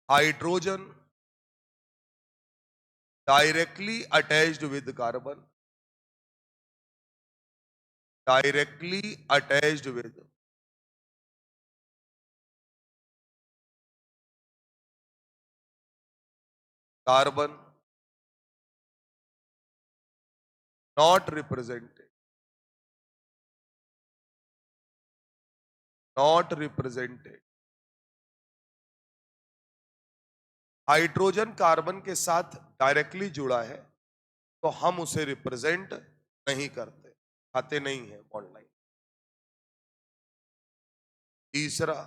hydrogen directly attached with carbon, directly attached with carbon, not represented, not represented. Hydrogen carbon के साथ डायरेक्टली जुड़ा है तो हम उसे रिप्रेजेंट नहीं करते, आते नहीं है बॉन्ड लाइन। तीसरा,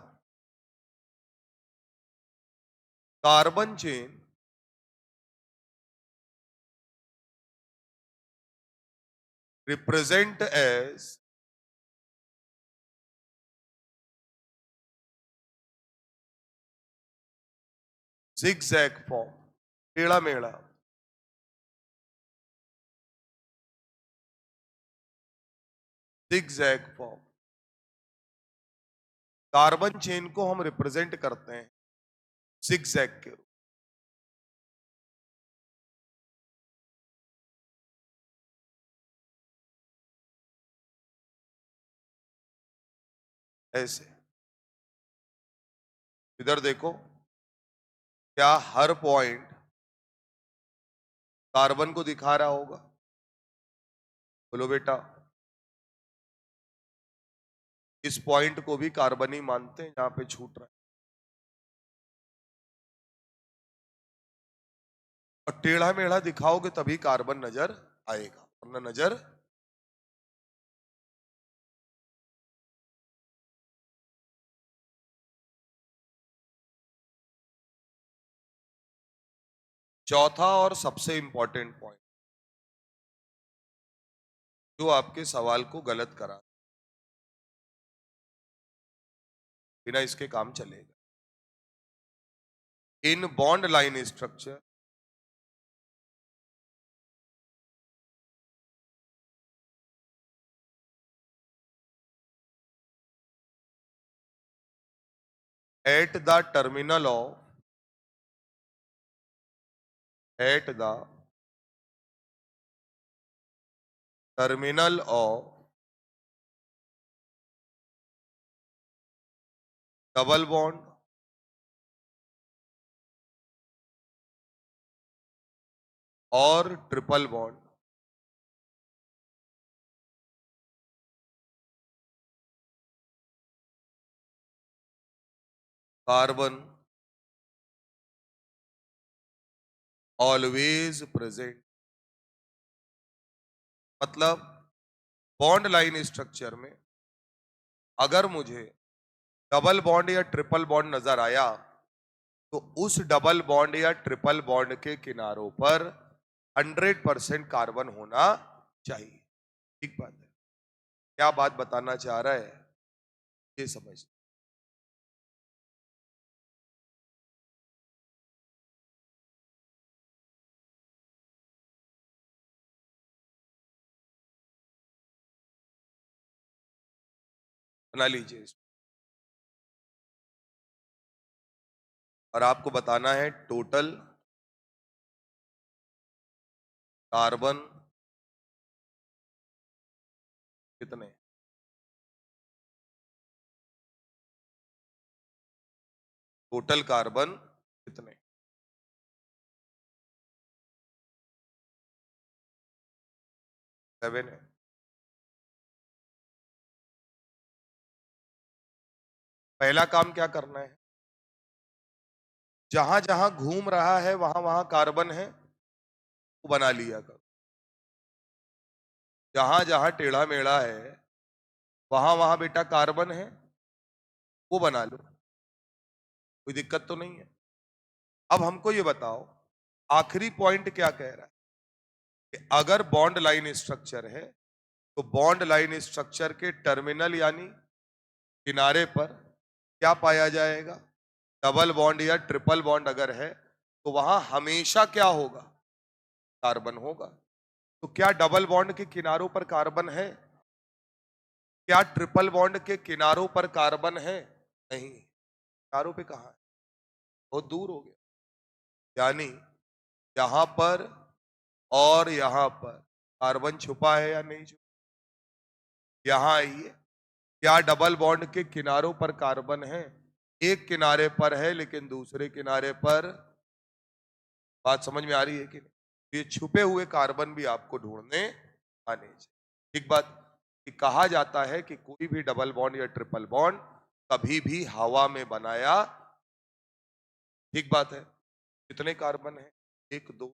carbon chain represent as zigzag form, टेढ़ा मेढ़ा। zigzag form. कार्बन चेन को हम रिप्रेजेंट करते हैं zigzag के रूप। ऐसे इधर देखो, क्या हर पॉइंट कार्बन को दिखा रहा होगा? बोलो बेटा। इस पॉइंट को भी कार्बन ही मानते हैं जहां पे छूट रहा है। और टेढ़ा मेढ़ा दिखाओगे तभी कार्बन नजर आएगा, वरना नजर। चौथा और सबसे इंपॉर्टेंट पॉइंट जो आपके सवाल को गलत करा, बिना इसके काम चलेगा। In bond line structure at the terminal of at the terminal of double bond और triple bond carbon always present. मतलब बॉन्ड लाइन स्ट्रक्चर में अगर मुझे डबल बॉन्ड या ट्रिपल बॉन्ड नजर आया तो उस डबल बॉन्ड या ट्रिपल बॉन्ड के किनारों पर 100% कार्बन होना चाहिए। ठीक बात है। क्या बात बताना चाह रहा है ये समझ। बना लीजिए इसको। और आपको बताना है टोटल कार्बन कितने। टोटल कार्बन कितने। 7 है। पहला काम क्या करना है, जहां जहां घूम रहा है वहां वहां कार्बन है वो बना लिया करो। जहां जहां टेढ़ा मेढ़ा है वहां वहां बेटा कार्बन है वो बना लो, कोई दिक्कत तो नहीं है। अब हमको ये बताओ, आखिरी पॉइंट क्या कह रहा है कि अगर बॉन्ड लाइन स्ट्रक्चर है तो बॉन्ड लाइन स्ट्रक्चर के टर्मिनल यानी किनारे पर क्या पाया जाएगा, डबल बॉन्ड या ट्रिपल बॉन्ड अगर है तो वहां हमेशा क्या होगा, कार्बन होगा। तो क्या डबल बॉन्ड के किनारों पर कार्बन है, क्या ट्रिपल बॉन्ड के किनारों पर कार्बन है, नहीं, किनारों पे कहां है, बहुत दूर हो गया। यानी यहां पर और यहां पर कार्बन छुपा है या नहीं छुपा। यहां आइए, क्या डबल बॉन्ड के किनारों पर कार्बन है, एक किनारे पर है लेकिन दूसरे किनारे पर, बात समझ में आ रही है कि नहीं। ये छुपे हुए कार्बन भी आपको ढूंढने आने चाहिए। एक बात कि कहा जाता है कि कोई भी डबल बॉन्ड या ट्रिपल बॉन्ड कभी भी हवा में बनाया, ठीक बात है। कितने कार्बन है, 1 2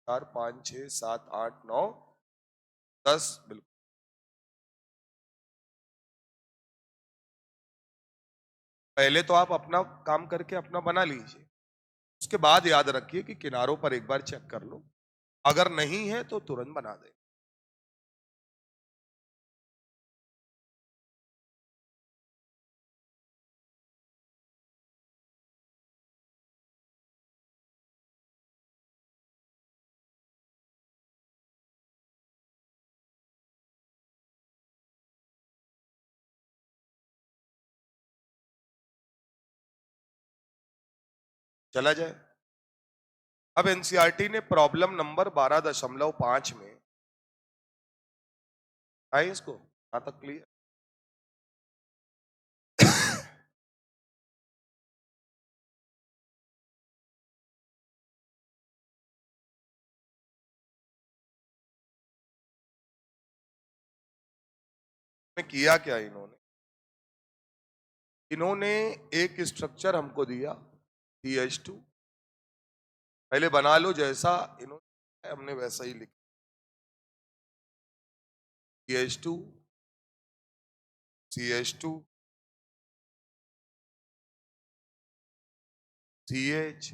4 5 6 7 8 9 10, बिल्कुल। पहले तो आप अपना काम करके अपना बना लीजिए, उसके बाद याद रखिए कि किनारों पर एक बार चेक कर लो, अगर नहीं है तो तुरंत बना दे। चला जाए। अब एनसीईआरटी ने प्रॉब्लम नंबर 12.5 में है इसको, यहां तक क्लियर। में किया क्या इन्होंने, इन्होंने एक स्ट्रक्चर हमको दिया CH2, पहले बना लो जैसा इन्होंने, हमने वैसा ही लिखा CH2 CH2 CH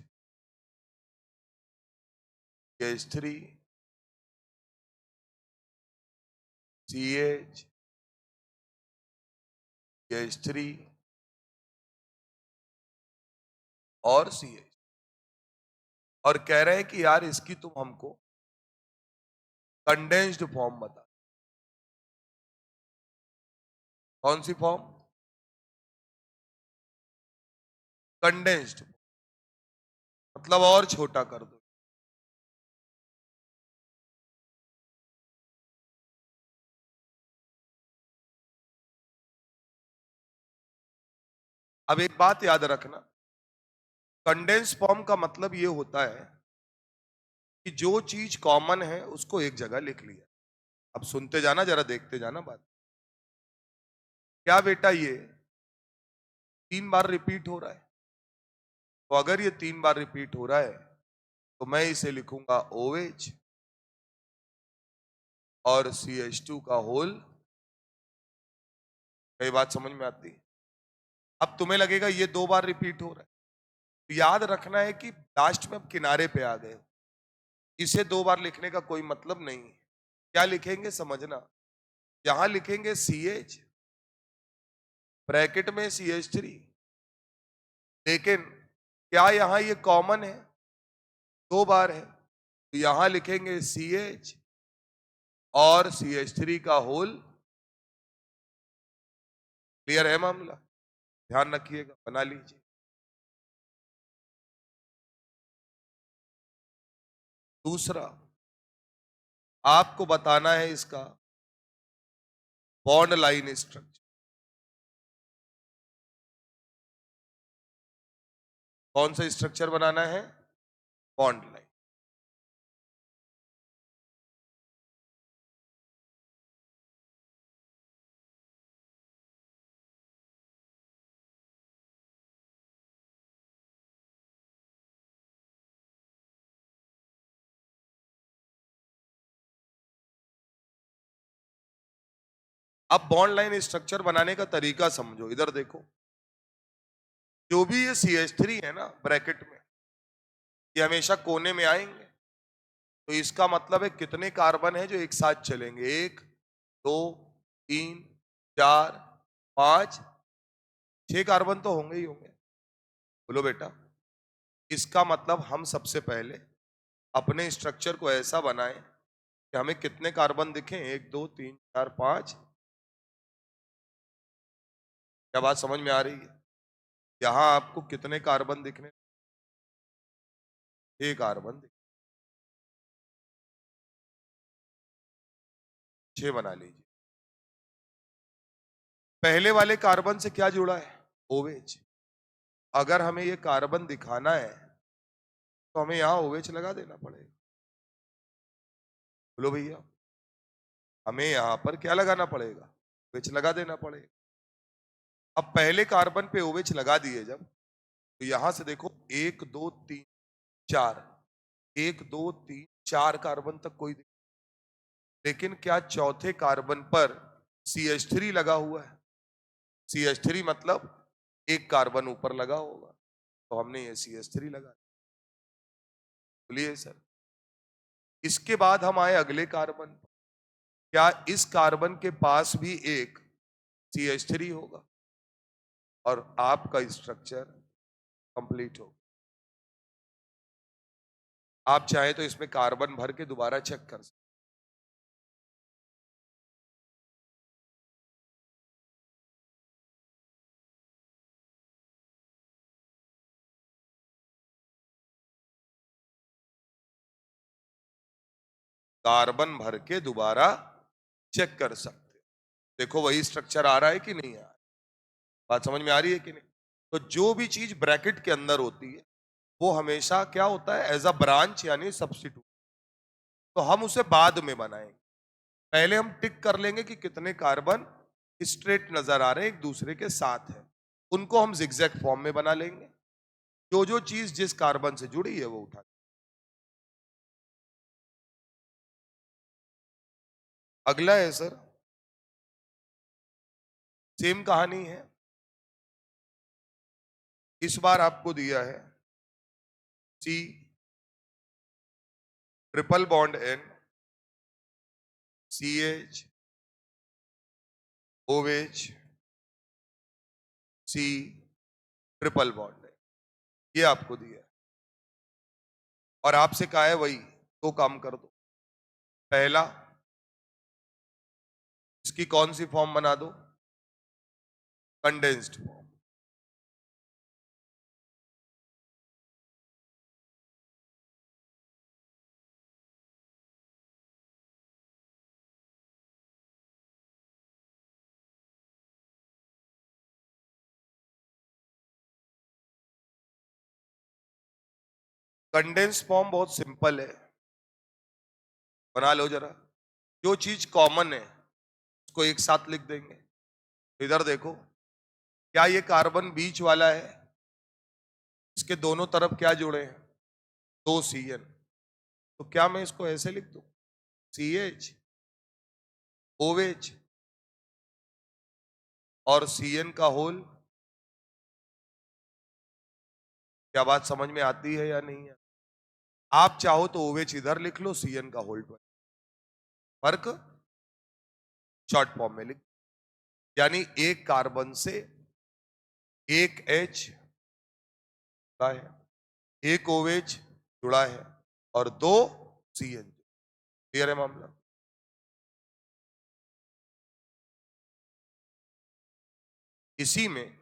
CH3 CH CH3 और CH, और कह रहे हैं कि यार इसकी तुम हमको कंडेंस्ड फॉर्म बता। कौन सी फॉर्म, कंडेंस्ड, मतलब और छोटा कर दो। अब एक बात याद रखना, कंडेंस फॉर्म का मतलब ये होता है कि जो चीज कॉमन है उसको एक जगह लिख लिया। अब सुनते जाना, जरा देखते जाना बात। क्या बेटा ये 3 बार रिपीट हो रहा है, तो अगर ये 3 बार रिपीट हो रहा है तो मैं इसे लिखूंगा OH और CH2 का होल। कई बात समझ में आती है। अब तुम्हें लगेगा ये 2 बार रिपीट हो रहा है, तो याद रखना है कि लास्ट में अब किनारे पे आ गए, इसे 2 बार लिखने का कोई मतलब नहीं है। क्या लिखेंगे समझना, यहां लिखेंगे CH, ब्रैकेट में CH3, लेकिन क्या यहां ये कॉमन है, 2 बार है, तो यहां लिखेंगे CH और CH3 का होल। क्लियर है मामला? ध्यान रखिएगा, बना लीजिए। दूसरा, आपको बताना है इसका बॉन्ड लाइन स्ट्रक्चर। कौन सा स्ट्रक्चर बनाना है? Bond line. अब बॉन्ड लाइन स्ट्रक्चर बनाने का तरीका समझो, इधर देखो। जो भी ये CH3 है ना ब्रैकेट में, ये हमेशा कोने में आएंगे। तो इसका मतलब है कितने कार्बन है जो एक साथ चलेंगे? 1 2 3 4 5 6 कार्बन तो होंगे ही होंगे। बोलो बेटा। इसका मतलब हम सबसे पहले अपने स्ट्रक्चर को ऐसा बनाएं कि हमें कितने कार्बन दिखें? 1 2 3 4 5। क्या बात समझ में आ रही है? यहां आपको कितने कार्बन दिखने? 6 कार्बन दिख, 6 बना लीजिए। पहले वाले कार्बन से क्या जुड़ा है? OH। अगर हमें ये कार्बन दिखाना है तो हमें यहां OH लगा देना पड़ेगा। बोलो भैया, हमें यहां पर क्या लगाना पड़ेगा? OH लगा देना पड़ेगा। अब पहले कार्बन पे OH लगा दिए जब, तो यहां से देखो 1 2 3 4, 1 2 3 4 कार्बन तक कोई लेकिन क्या चौथे कार्बन पर CH3 लगा हुआ है? CH3 मतलब एक कार्बन ऊपर लगा होगा, तो हमने ये CH3 लगा। बोलिए सर। इसके बाद हम आए अगले कार्बन पर। क्या इस कार्बन के पास भी एक CH3 होगा और आपका स्ट्रक्चर कंप्लीट होगा। आप चाहे तो इसमें कार्बन भर के दोबारा चेक कर सकते। कार्बन भर के दोबारा चेक कर सकते। देखो वही स्ट्रक्चर आ रहा है कि नहीं आ रहा है? बात समझ में आ रही है कि नहीं? तो जो भी चीज ब्रैकेट के अंदर होती है वो हमेशा क्या होता है? एज अ ब्रांच यानी सब्स्टिट्यूट। तो हम उसे बाद में बनाएंगे। पहले हम टिक कर लेंगे कि कितने कार्बन स्ट्रेट नजर आ रहे हैं एक दूसरे के साथ है। उनको हम जिगजैग फॉर्म में बना लेंगे। जो चीज जिस कार्बन से जुड़ी है वो उठा। अगला है सर, सेम कहानी है। इस बार आपको दिया है C triple bond N CH OH C triple bond है, ये आपको दिया है। और आपसे कहा है वही दो काम कर दो। पहला, इसकी कौन सी फॉर्म बना दो? Condensed form. कंडेंस फॉर्म बहुत सिंपल है, बना लो जरा। जो चीज कॉमन है उसको एक साथ लिख देंगे। इधर देखो, क्या ये कार्बन बीच वाला है? इसके दोनों तरफ क्या जुड़े हैं? 2 CN। तो क्या मैं इसको ऐसे लिख दूं? CH OH और CN का होल। क्या बात समझ में आती है या नहीं है? आप चाहो तो OH इधर लिख लो, CN का होल पर। फर्क शॉर्ट फॉर्म में लिख, यानी एक कार्बन से एक H जुड़ा है, एक OH जुड़ा है और 2 CN। क्लियर है मामला? इसी में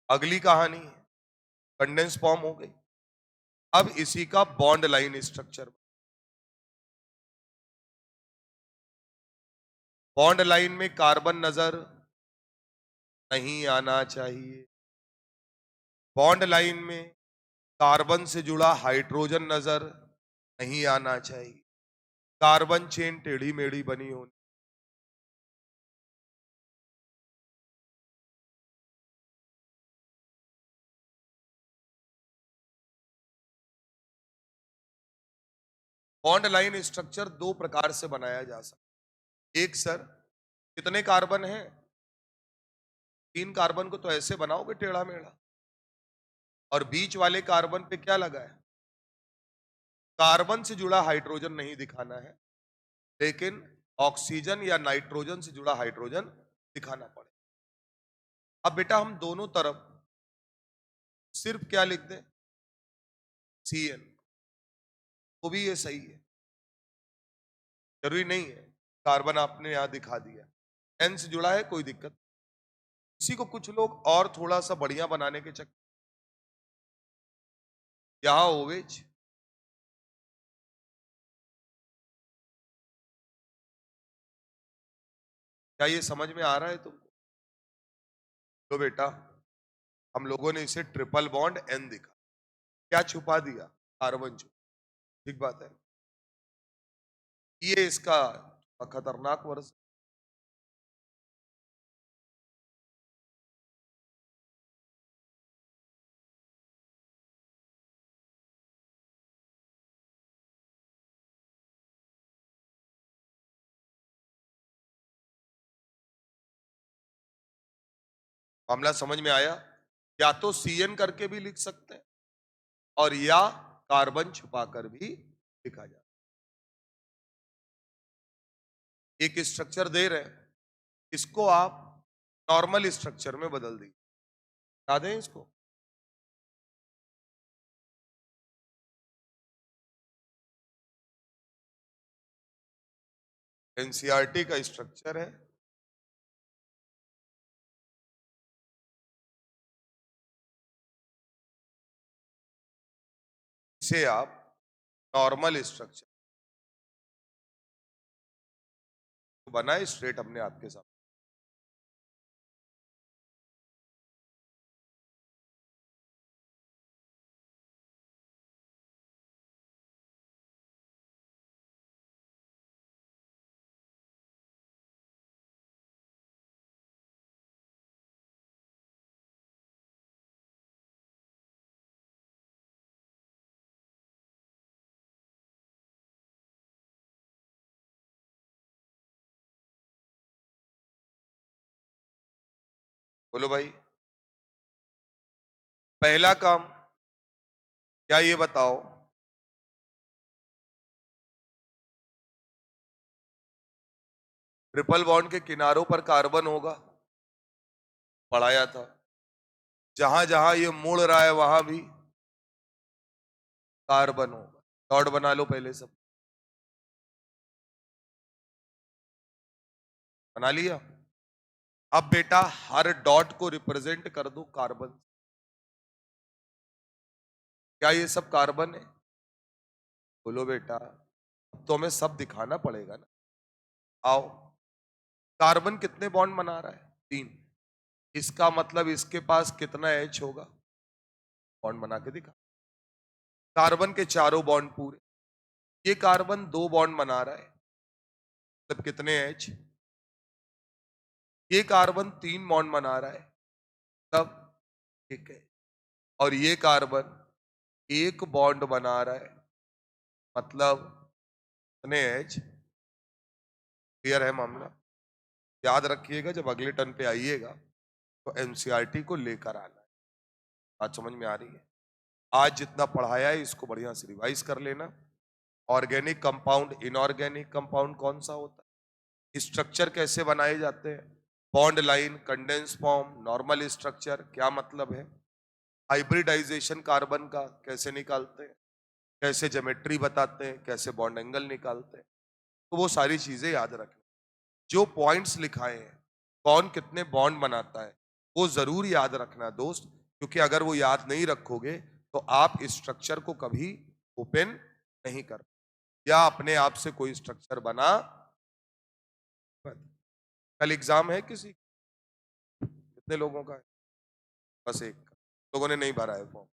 अगली कहानी है, कंडेंस फॉर्म हो गई। अब इसी का bond line structure. Bond line में कार्बन नजर नहीं आना चाहिए। बॉन्ड लाइन में कार्बन से जुड़ा हाइड्रोजन नजर नहीं आना चाहिए। कार्बन चेन टेढ़ी मेढ़ी बनी होनी। बॉन्ड लाइन स्ट्रक्चर दो प्रकार से बनाया जा सकता है। एक सर, कितने कार्बन हैं? 3 कार्बन को तो ऐसे बनाओगे टेढ़ा मेढ़ा, और बीच वाले कार्बन पे क्या लगा है? कार्बन से जुड़ा हाइड्रोजन नहीं दिखाना है, लेकिन ऑक्सीजन या नाइट्रोजन से जुड़ा हाइड्रोजन दिखाना पड़े। अब बेटा हम दोनों तरफ सिर्फ क्या लिख दें? CN। वो भी ये सही है, जरूरी नहीं है। कार्बन आपने यहां दिखा दिया, N से जुड़ा है, कोई दिक्कत। इसी को कुछ लोग और थोड़ा सा बढ़िया बनाने के चक्कर, यहां OH, क्या ये समझ में आ रहा है तुमको? तो बेटा हम लोगों ने इसे ट्रिपल बॉन्ड N दिखा, क्या छुपा दिया? कार्बन छुपा। ठीक बात है। ये इसका खतरनाक वर्ष। मामला समझ में आया? या तो CN करके भी लिख सकते हैं, और या कार्बन छुपाकर भी लिखा जाए। एक स्ट्रक्चर दे रहे हैं, इसको आप नॉर्मल स्ट्रक्चर में बदल दीजिए। बता दें इसको, NCERT का स्ट्रक्चर है। इसे आप नॉर्मल स्ट्रक्चर बनाए स्ट्रेट अपने आपके साथ। बोलो भाई, पहला काम क्या, ये बताओ, ट्रिपल बॉन्ड के किनारों पर कार्बन होगा, पढ़ाया था। जहां जहां ये मुड़ रहा है वहां भी कार्बन होगा। डॉट बना लो पहले, सब बना लिया? अब बेटा हर डॉट को रिप्रेजेंट कर दो कार्बन। क्या ये सब कार्बन है? बोलो बेटा, अब तो हमें सब दिखाना पड़ेगा ना। आओ, कार्बन कितने बॉन्ड बना रहा है? 3। इसका मतलब इसके पास कितना H होगा? बॉन्ड बना के दिखा। कार्बन के चारों बॉन्ड पूरे। ये कार्बन 2 बॉन्ड बना रहा है, मतलब कितने H? ये कार्बन 3 बॉन्ड बना रहा है, तब ठीक है। और ये कार्बन 1 बॉन्ड बना रहा है, मतलब कितने H? क्लियर है मामला? याद रखिएगा, जब अगले टर्न पे आइएगा तो NCERT को लेकर आना है। बात समझ में आ रही है? आज जितना पढ़ाया है इसको बढ़िया से रिवाइज कर लेना। ऑर्गेनिक कंपाउंड, इनऑर्गेनिक कंपाउंड कौन सा होता है, स्ट्रक्चर कैसे बनाए जाते हैं, bond line, condense form, normal structure, क्या मतलब है, हाइब्रिडाइजेशन कार्बन का कैसे निकालते हैं, कैसे ज्योमेट्री बताते हैं, कैसे बॉन्ड एंगल निकालते हैं। तो वो सारी चीजें याद रखें। जो पॉइंट्स लिखाए हैं कौन कितने बॉन्ड बनाता है, वो जरूर याद रखना दोस्त, क्योंकि अगर वो याद नहीं रखोगे तो आप इस स्ट्रक्चर को कभी ओपन नहीं कर, या अपने आप से कोई स्ट्रक्चर बना। कल एग्जाम है किसी, कितने लोगों का है? बस एक, लोगों ने नहीं भरा है फॉर्म।